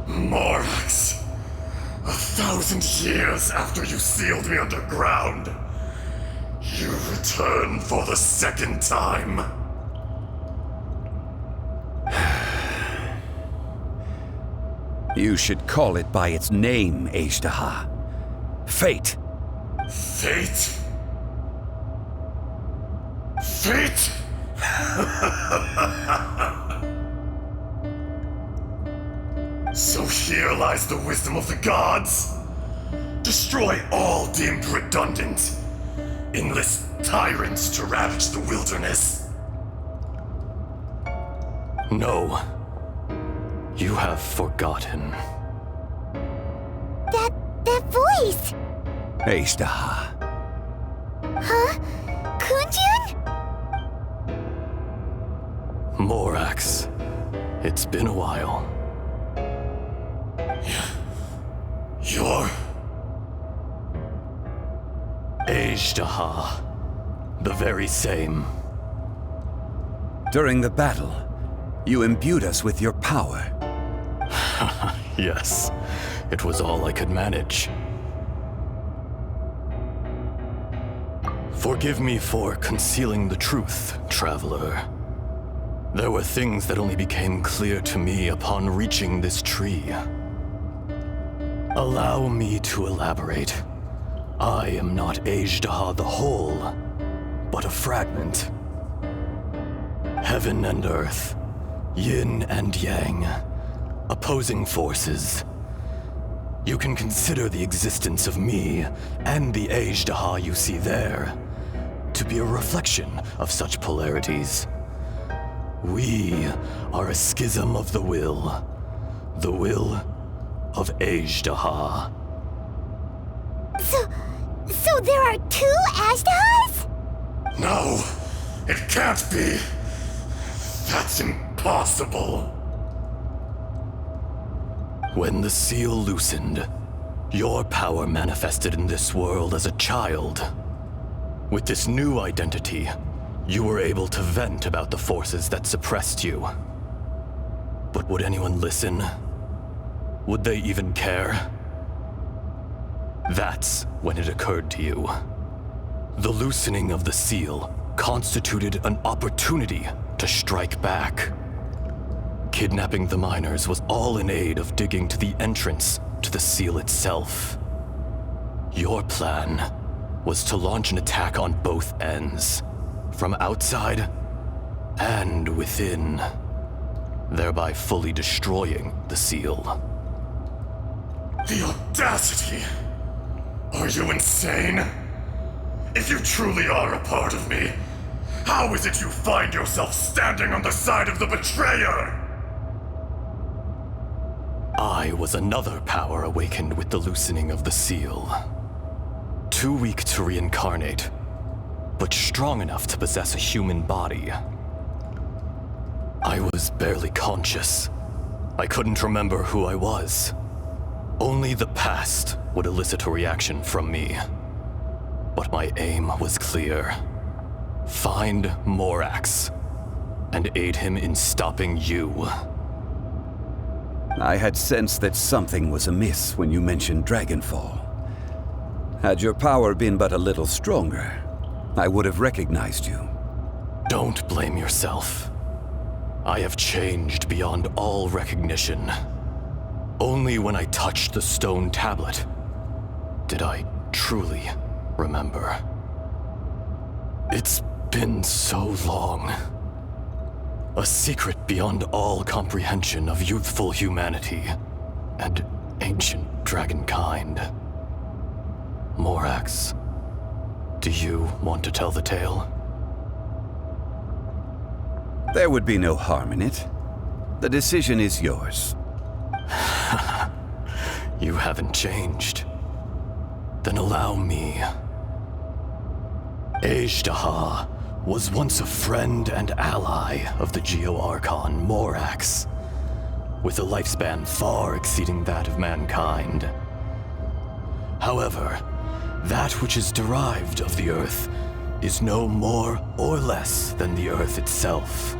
Morax! 1,000 years after you sealed me underground, you return for the second time. You should call it by its name, Ashtaha. Fate. Fate? Fate? So here lies the wisdom of the gods. Destroy all deemed redundant. Enlist tyrants to ravage the wilderness. No. You have forgotten. That voice! Ashtaha. Huh? Kunjun? Morax. It's been a while. You're... Ajdaha. The very same. During the battle, you imbued us with your power. Yes, it was all I could manage. Forgive me for concealing the truth, traveler. There were things that only became clear to me upon reaching this tree. Allow me to elaborate. I am not Ajdaha the whole, but a fragment. Heaven and earth, yin and yang, opposing forces. You can consider the existence of me and the Ajdaha you see there to be a reflection of such polarities. We are a schism of the will of Ajdaha. So there are two Ajdahas? No, it can't be. That's impossible. When the seal loosened, your power manifested in this world as a child. With this new identity, you were able to vent about the forces that suppressed you. But would anyone listen? Would they even care? That's when it occurred to you. The loosening of the seal constituted an opportunity to strike back. Kidnapping the miners was all in aid of digging to the entrance to the seal itself. Your plan was to launch an attack on both ends, from outside and within, thereby fully destroying the seal. The audacity! Are you insane? If you truly are a part of me, how is it you find yourself standing on the side of the betrayer? I was another power awakened with the loosening of the seal. Too weak to reincarnate, but strong enough to possess a human body. I was barely conscious. I couldn't remember who I was. Only the past would elicit a reaction from me. But my aim was clear. Find Morax, and aid him in stopping you. I had sensed that something was amiss when you mentioned Dragonfall. Had your power been but a little stronger, I would have recognized you. Don't blame yourself. I have changed beyond all recognition. Only when I touched the stone tablet did I truly remember. It's been so long. A secret beyond all comprehension of youthful humanity and ancient dragonkind. Morax, do you want to tell the tale? There would be no harm in it. The decision is yours. You haven't changed. Then allow me. Ajdaha was once a friend and ally of the Geo-Archon Morax, with a lifespan far exceeding that of mankind. However, that which is derived of the Earth is no more or less than the Earth itself.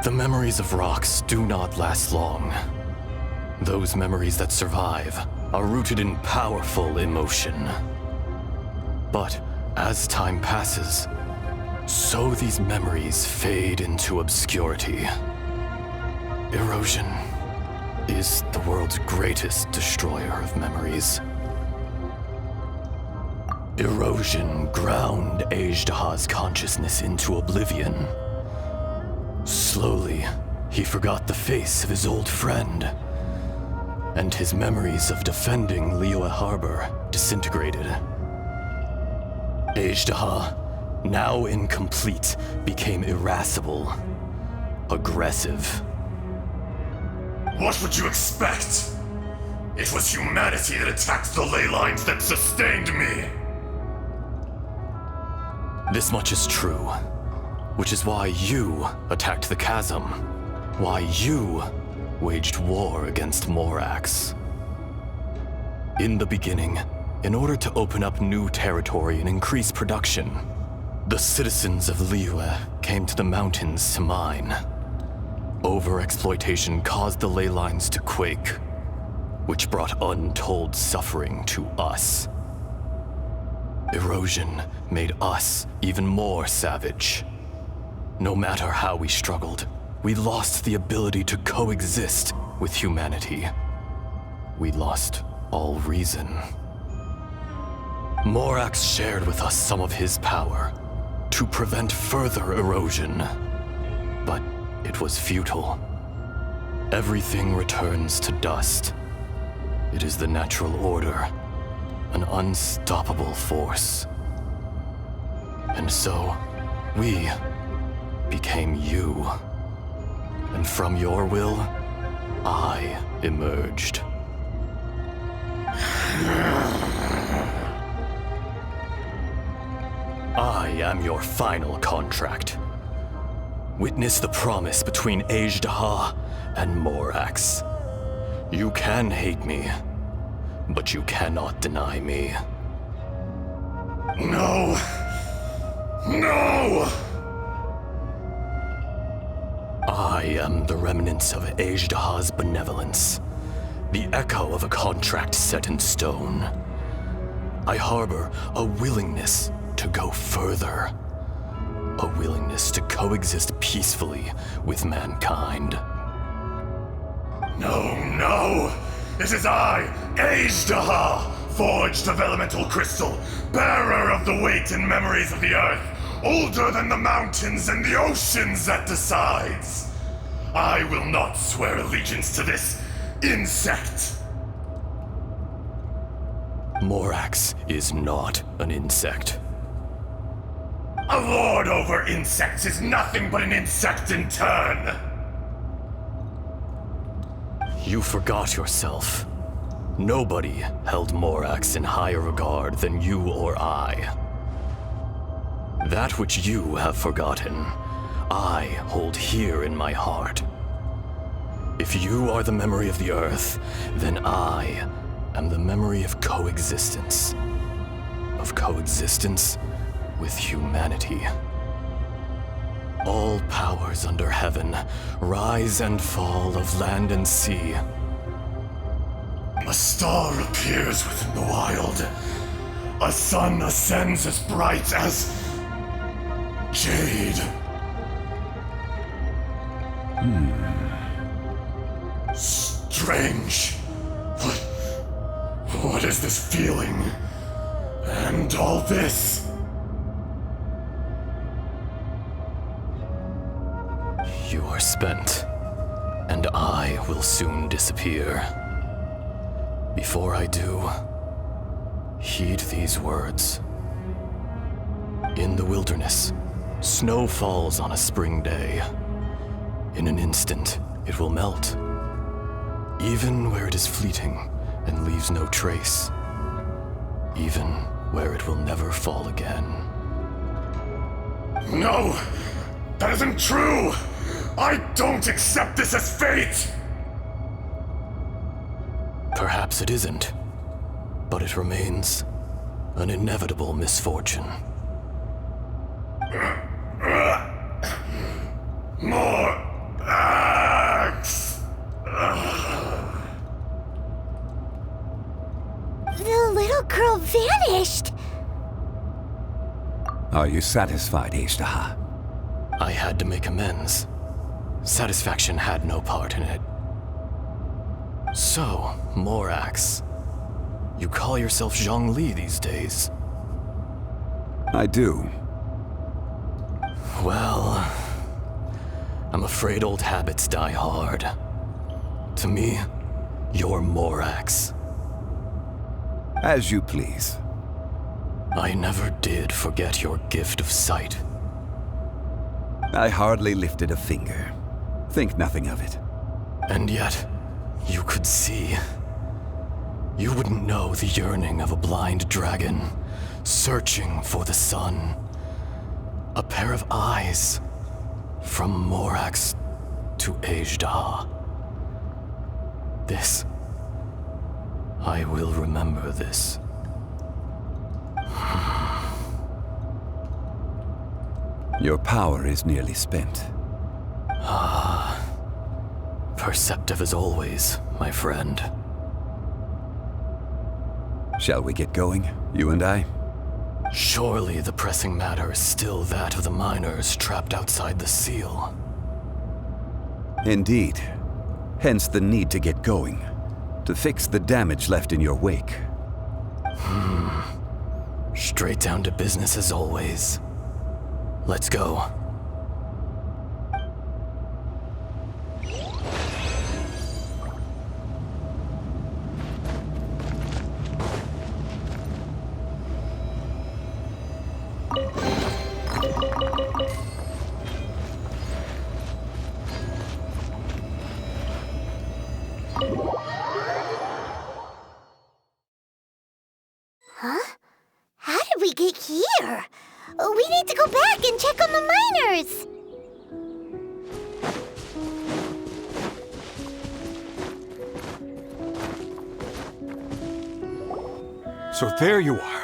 The memories of rocks do not last long. Those memories that survive are rooted in powerful emotion. But as time passes, so these memories fade into obscurity. Erosion is the world's greatest destroyer of memories. Erosion ground Ajdaha's consciousness into oblivion. Slowly, he forgot the face of his old friend, and his memories of defending Liyue Harbor disintegrated. Ajdaha, now incomplete, became irascible, aggressive. What would you expect? It was humanity that attacked the ley lines that sustained me. This much is true, which is why you attacked the chasm, why you waged war against Morax. In the beginning, in order to open up new territory and increase production, the citizens of Liyue came to the mountains to mine. Overexploitation caused the ley lines to quake, which brought untold suffering to us. Erosion made us even more savage. No matter how we struggled, we lost the ability to coexist with humanity. We lost all reason. Morax shared with us some of his power to prevent further erosion, but it was futile. Everything returns to dust. It is the natural order, an unstoppable force. And so, we became you. And from your will, I emerged. I am your final contract. Witness the promise between Ajdaha and Morax. You can hate me, but you cannot deny me. No! No! I am the remnants of Ajdaha's benevolence, the echo of a contract set in stone. I harbor a willingness to go further, a willingness to coexist peacefully with mankind. No, no! It is I, Ajdaha, forged of elemental crystal, bearer of the weight and memories of the earth, older than the mountains and the oceans that decides. I will not swear allegiance to this insect. Morax is not an insect. A lord over insects is nothing but an insect in turn. You forgot yourself. Nobody held Morax in higher regard than you or I. That which you have forgotten, I hold here in my heart. If you are the memory of the earth, then I am the memory of coexistence. Of coexistence with humanity. All powers under heaven, rise and fall of land and sea. A star appears within the wild. A sun ascends as bright as jade. Strange. What is this feeling? And all this? You are spent, and I will soon disappear. Before I do, heed these words. In the wilderness, snow falls on a spring day. In an instant, it will melt, even where it is fleeting and leaves no trace, even where it will never fall again. No! That isn't true! I don't accept this as fate! Perhaps it isn't, but it remains an inevitable misfortune. More axe! The little girl vanished! Are you satisfied, Ajdaha? I had to make amends. Satisfaction had no part in it. So, Morax, you call yourself Zhongli these days? I do. Well, I'm afraid old habits die hard. To me, you're Morax. As you please. I never did forget your gift of sight. I hardly lifted a finger. Think nothing of it. And yet, you could see. You wouldn't know the yearning of a blind dragon, searching for the sun. A pair of eyes, from Morax to Ajdaha. This, I will remember this. Your power is nearly spent. Perceptive as always, my friend. Shall we get going, you and I? Surely the pressing matter is still that of the miners trapped outside the seal. Indeed. Hence the need to get going, to fix the damage left in your wake. Straight down to business as always. Let's go. Huh? How did we get here? We need to go back and check on the miners! So there you are.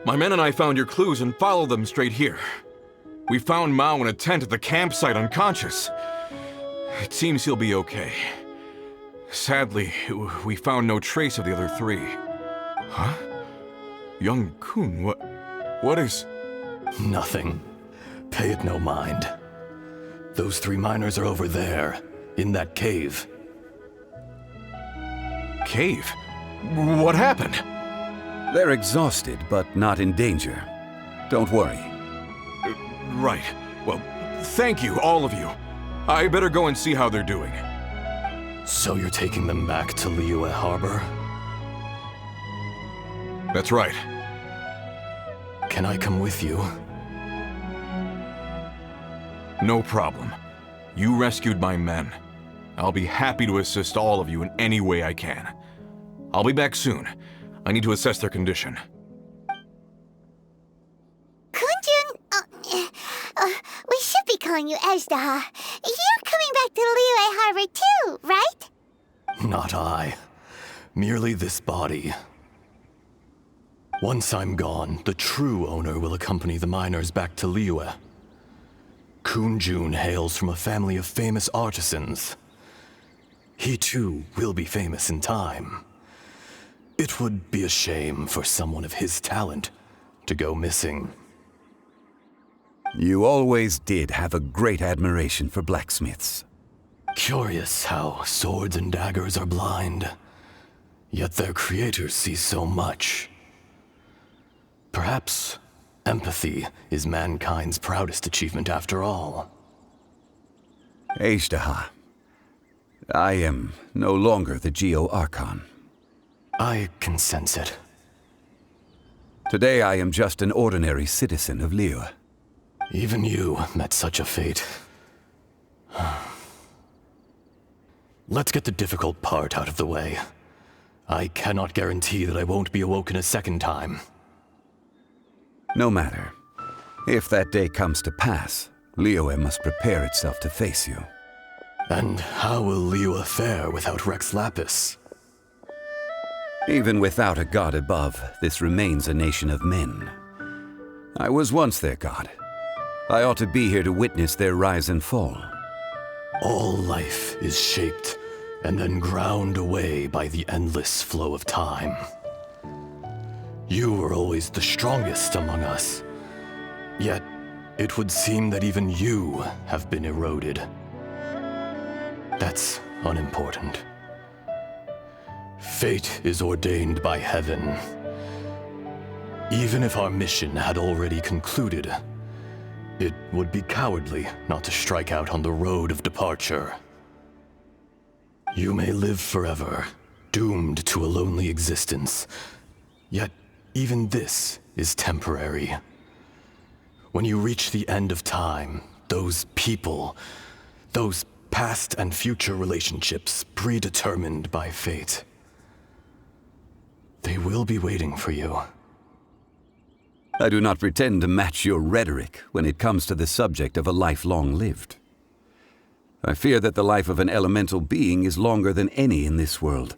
My men and I found your clues and followed them straight here. We found Mao in a tent at the campsite unconscious. It seems he'll be okay. Sadly, we found no trace of the other three. Huh? Young Kun, what is... Nothing. Pay it no mind. Those three miners are over there, in that cave. Cave? What happened? They're exhausted, but not in danger. Don't worry. Right. Well, thank you, all of you. I better go and see how they're doing. So you're taking them back to Liyue Harbor? That's right. Can I come with you? No problem. You rescued my men. I'll be happy to assist all of you in any way I can. I'll be back soon. I need to assess their condition. Kunjun, we should be calling you Ezda. You're coming back to Liyue Harbor too, right? Not I. Merely this body. Once I'm gone, the true owner will accompany the miners back to Liyue. Kunjun hails from a family of famous artisans. He too will be famous in time. It would be a shame for someone of his talent to go missing. You always did have a great admiration for blacksmiths. Curious how swords and daggers are blind, yet their creators see so much. Perhaps empathy is mankind's proudest achievement after all. Ezda, I am no longer the Geo-Archon. I can sense it. Today I am just an ordinary citizen of Liyue. Even you met such a fate. Let's get the difficult part out of the way. I cannot guarantee that I won't be awoken a second time. No matter. If that day comes to pass, Liyue must prepare itself to face you. And how will Liyue fare without Rex Lapis? Even without a god above, this remains a nation of men. I was once their god. I ought to be here to witness their rise and fall. All life is shaped and then ground away by the endless flow of time. You were always the strongest among us. Yet, it would seem that even you have been eroded. That's unimportant. Fate is ordained by heaven. Even if our mission had already concluded, it would be cowardly not to strike out on the road of departure. You may live forever, doomed to a lonely existence. Yet, even this is temporary. When you reach the end of time, those people, those past and future relationships predetermined by fate, they will be waiting for you. I do not pretend to match your rhetoric when it comes to the subject of a life long lived. I fear that the life of an elemental being is longer than any in this world.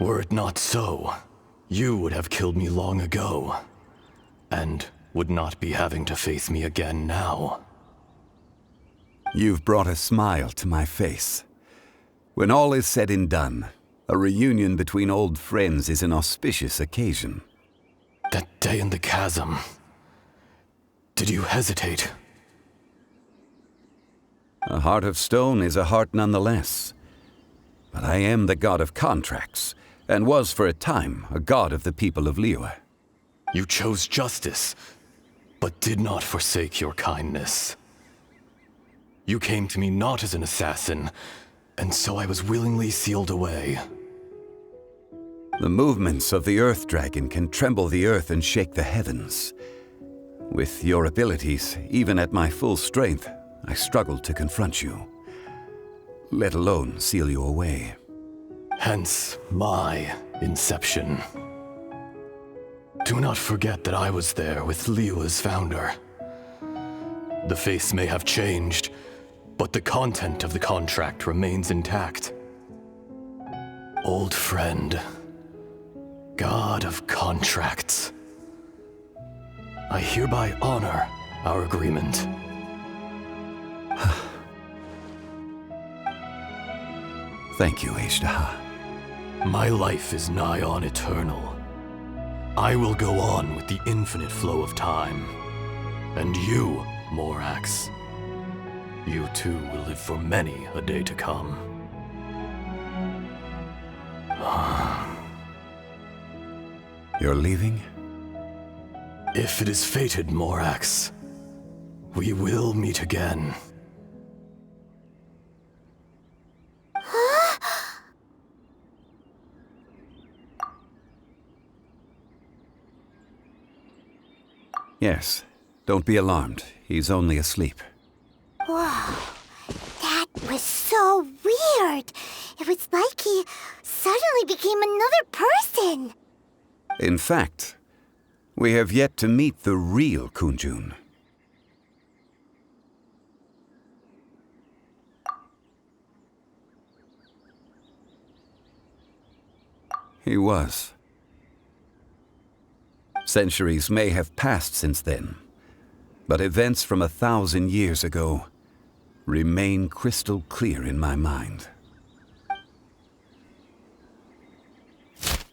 Were it not so, you would have killed me long ago, and would not be having to face me again now. You've brought a smile to my face. When all is said and done, a reunion between old friends is an auspicious occasion. That day in the chasm. Did you hesitate? A heart of stone is a heart nonetheless. But I am the god of contracts, and was for a time a god of the people of Liyue. You chose justice, but did not forsake your kindness. You came to me not as an assassin, and so I was willingly sealed away. The movements of the Earth Dragon can tremble the earth and shake the heavens. With your abilities, even at my full strength, I struggled to confront you, let alone seal you away. Hence my inception. Do not forget that I was there with Liyue's founder. The face may have changed, but the content of the contract remains intact. Old friend, god of contracts, I hereby honor our agreement. Thank you, Ishtaha. My life is nigh on eternal. I will go on with the infinite flow of time. And you, Morax, you too will live for many a day to come. You're leaving? If it is fated, Morax, we will meet again. Yes. Don't be alarmed. He's only asleep. Whoa. That was so weird. It was like he suddenly became another person. In fact, we have yet to meet the real Kunjun. He was. Centuries may have passed since then, but events from 1,000 years ago remain crystal clear in my mind.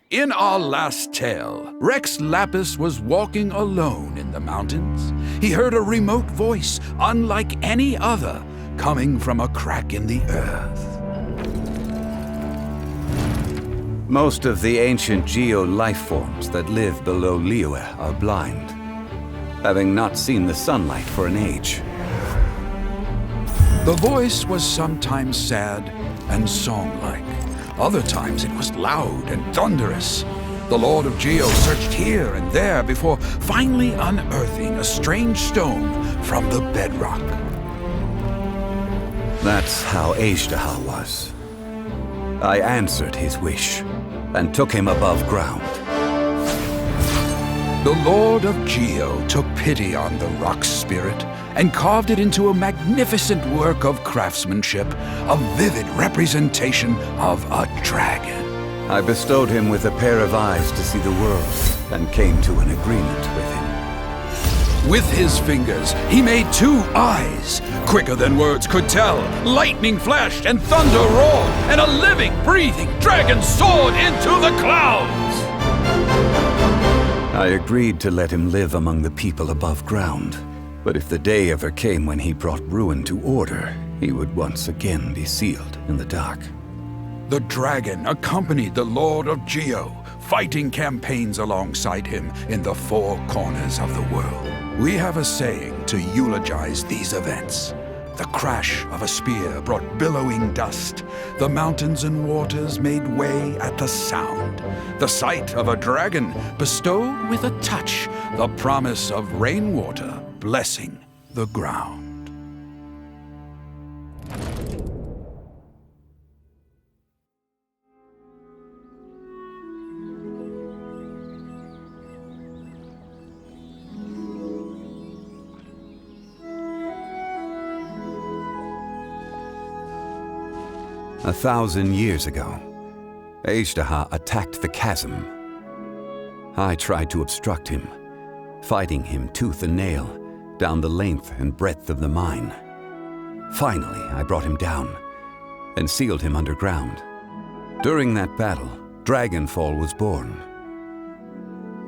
In our last tale, Rex Lapis was walking alone in the mountains. He heard a remote voice, unlike any other, coming from a crack in the earth. Most of the ancient geo life forms that live below Liyue are blind, having not seen the sunlight for an age. The voice was sometimes sad and song-like. Other times it was loud and thunderous. The Lord of Geo searched here and there before finally unearthing a strange stone from the bedrock. That's how Ishtaha was. I answered his wish and took him above ground. The Lord of Geo took pity on the rock spirit and carved it into a magnificent work of craftsmanship, a vivid representation of a dragon. I bestowed him with a pair of eyes to see the world and came to an agreement with him. With his fingers, he made 2 eyes. Quicker than words could tell, lightning flashed and thunder roared, and a living, breathing dragon soared into the clouds! I agreed to let him live among the people above ground. But if the day ever came when he brought ruin to order, he would once again be sealed in the dark. The dragon accompanied the Lord of Geo, fighting campaigns alongside him in the 4 corners of the world. We have a saying to eulogize these events. The crash of a spear brought billowing dust. The mountains and waters made way at the sound. The sight of a dragon bestowed with a touch the promise of rainwater blessing the ground. A 1,000 years ago, Ajdaha attacked the chasm. I tried to obstruct him, fighting him tooth and nail down the length and breadth of the mine. Finally, I brought him down and sealed him underground. During that battle, Dragonfall was born.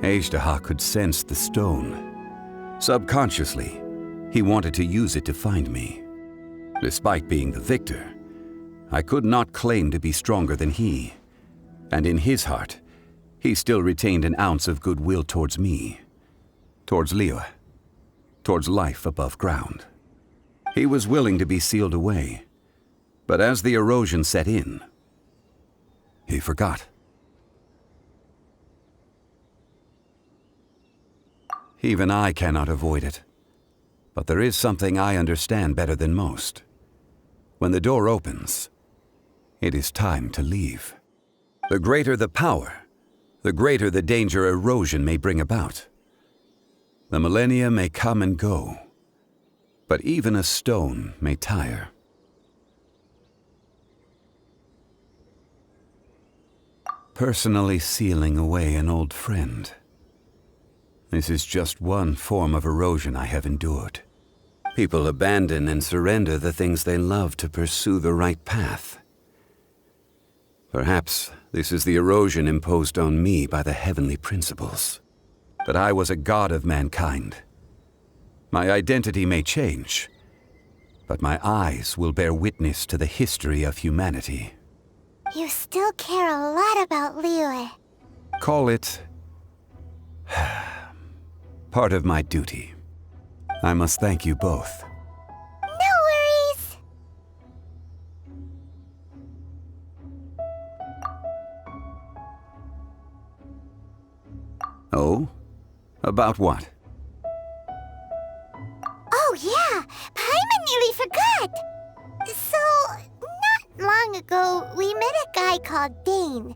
Ajdaha could sense the stone. Subconsciously, he wanted to use it to find me. Despite being the victor, I could not claim to be stronger than he, and in his heart, he still retained an ounce of goodwill towards me, towards Liyue, towards life above ground. He was willing to be sealed away, but as the erosion set in, he forgot. Even I cannot avoid it, but there is something I understand better than most. When the door opens, it is time to leave. The greater the power, the greater the danger erosion may bring about. The millennia may come and go, but even a stone may tire. Personally sealing away an old friend. This is just one form of erosion I have endured. People abandon and surrender the things they love to pursue the right path. Perhaps this is the erosion imposed on me by the heavenly principles. That I was a god of mankind. My identity may change, but my eyes will bear witness to the history of humanity. You still care a lot about Liyue. Call it part of my duty. I must thank you both. No worries! Oh? About what? Oh yeah, Paimon nearly forgot! So, not long ago, we met a guy called Dane.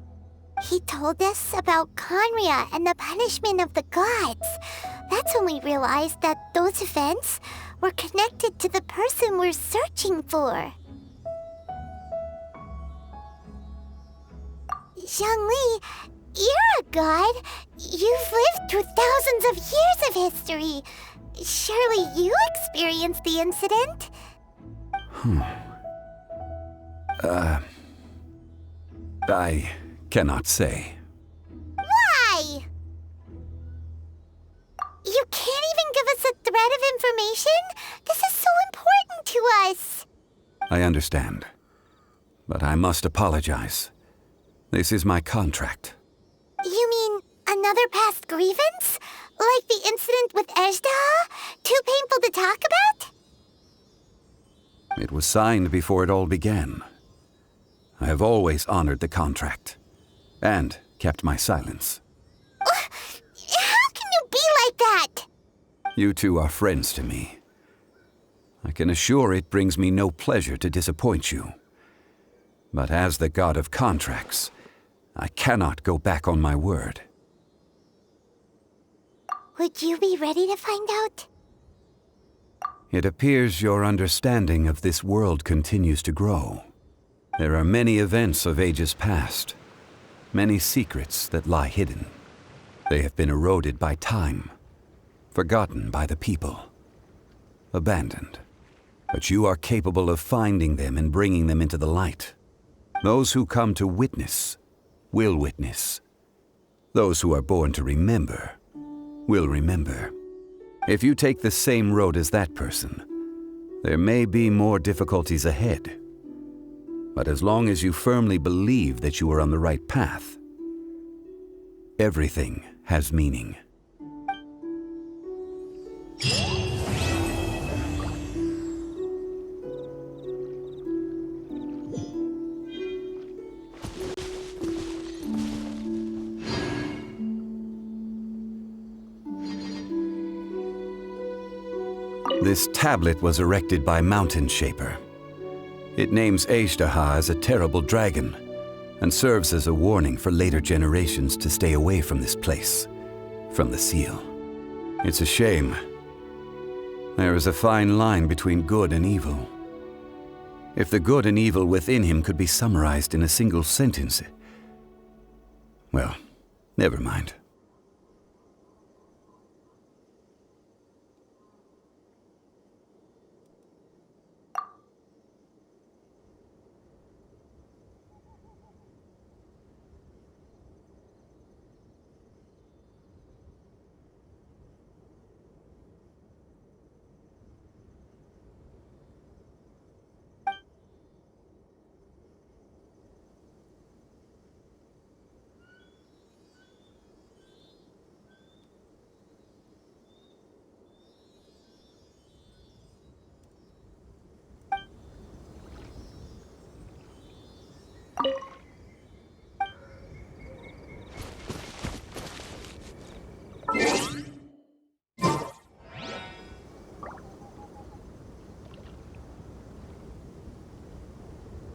He told us about Conria and the punishment of the gods. That's when we realized that those events were connected to the person we're searching for. Zhongli, you're a god. You've lived through thousands of years of history. Surely you experienced the incident? I cannot say. Why? You can't even give us a thread of information? This is so important to us. I understand, but I must apologize. This is my contract. You mean another past grievance? Like the incident with Ajdaha? Too painful to talk about? It was signed before it all began. I have always honored the contract, and kept my silence. How can you be like that? You two are friends to me. I can assure it brings me no pleasure to disappoint you. But as the god of contracts, I cannot go back on my word. Would you be ready to find out? It appears your understanding of this world continues to grow. There are many events of ages past, many secrets that lie hidden. They have been eroded by time, forgotten by the people, abandoned. But you are capable of finding them and bringing them into the light. Those who come to witness will witness. Those who are born to remember will remember. If you take the same road as that person, there may be more difficulties ahead. But as long as you firmly believe that you are on the right path, everything has meaning. This tablet was erected by Mountain Shaper. It names Ajdaha as a terrible dragon, and serves as a warning for later generations to stay away from this place, from the seal. It's a shame. There is a fine line between good and evil. If the good and evil within him could be summarized in a single sentence, Well, never mind.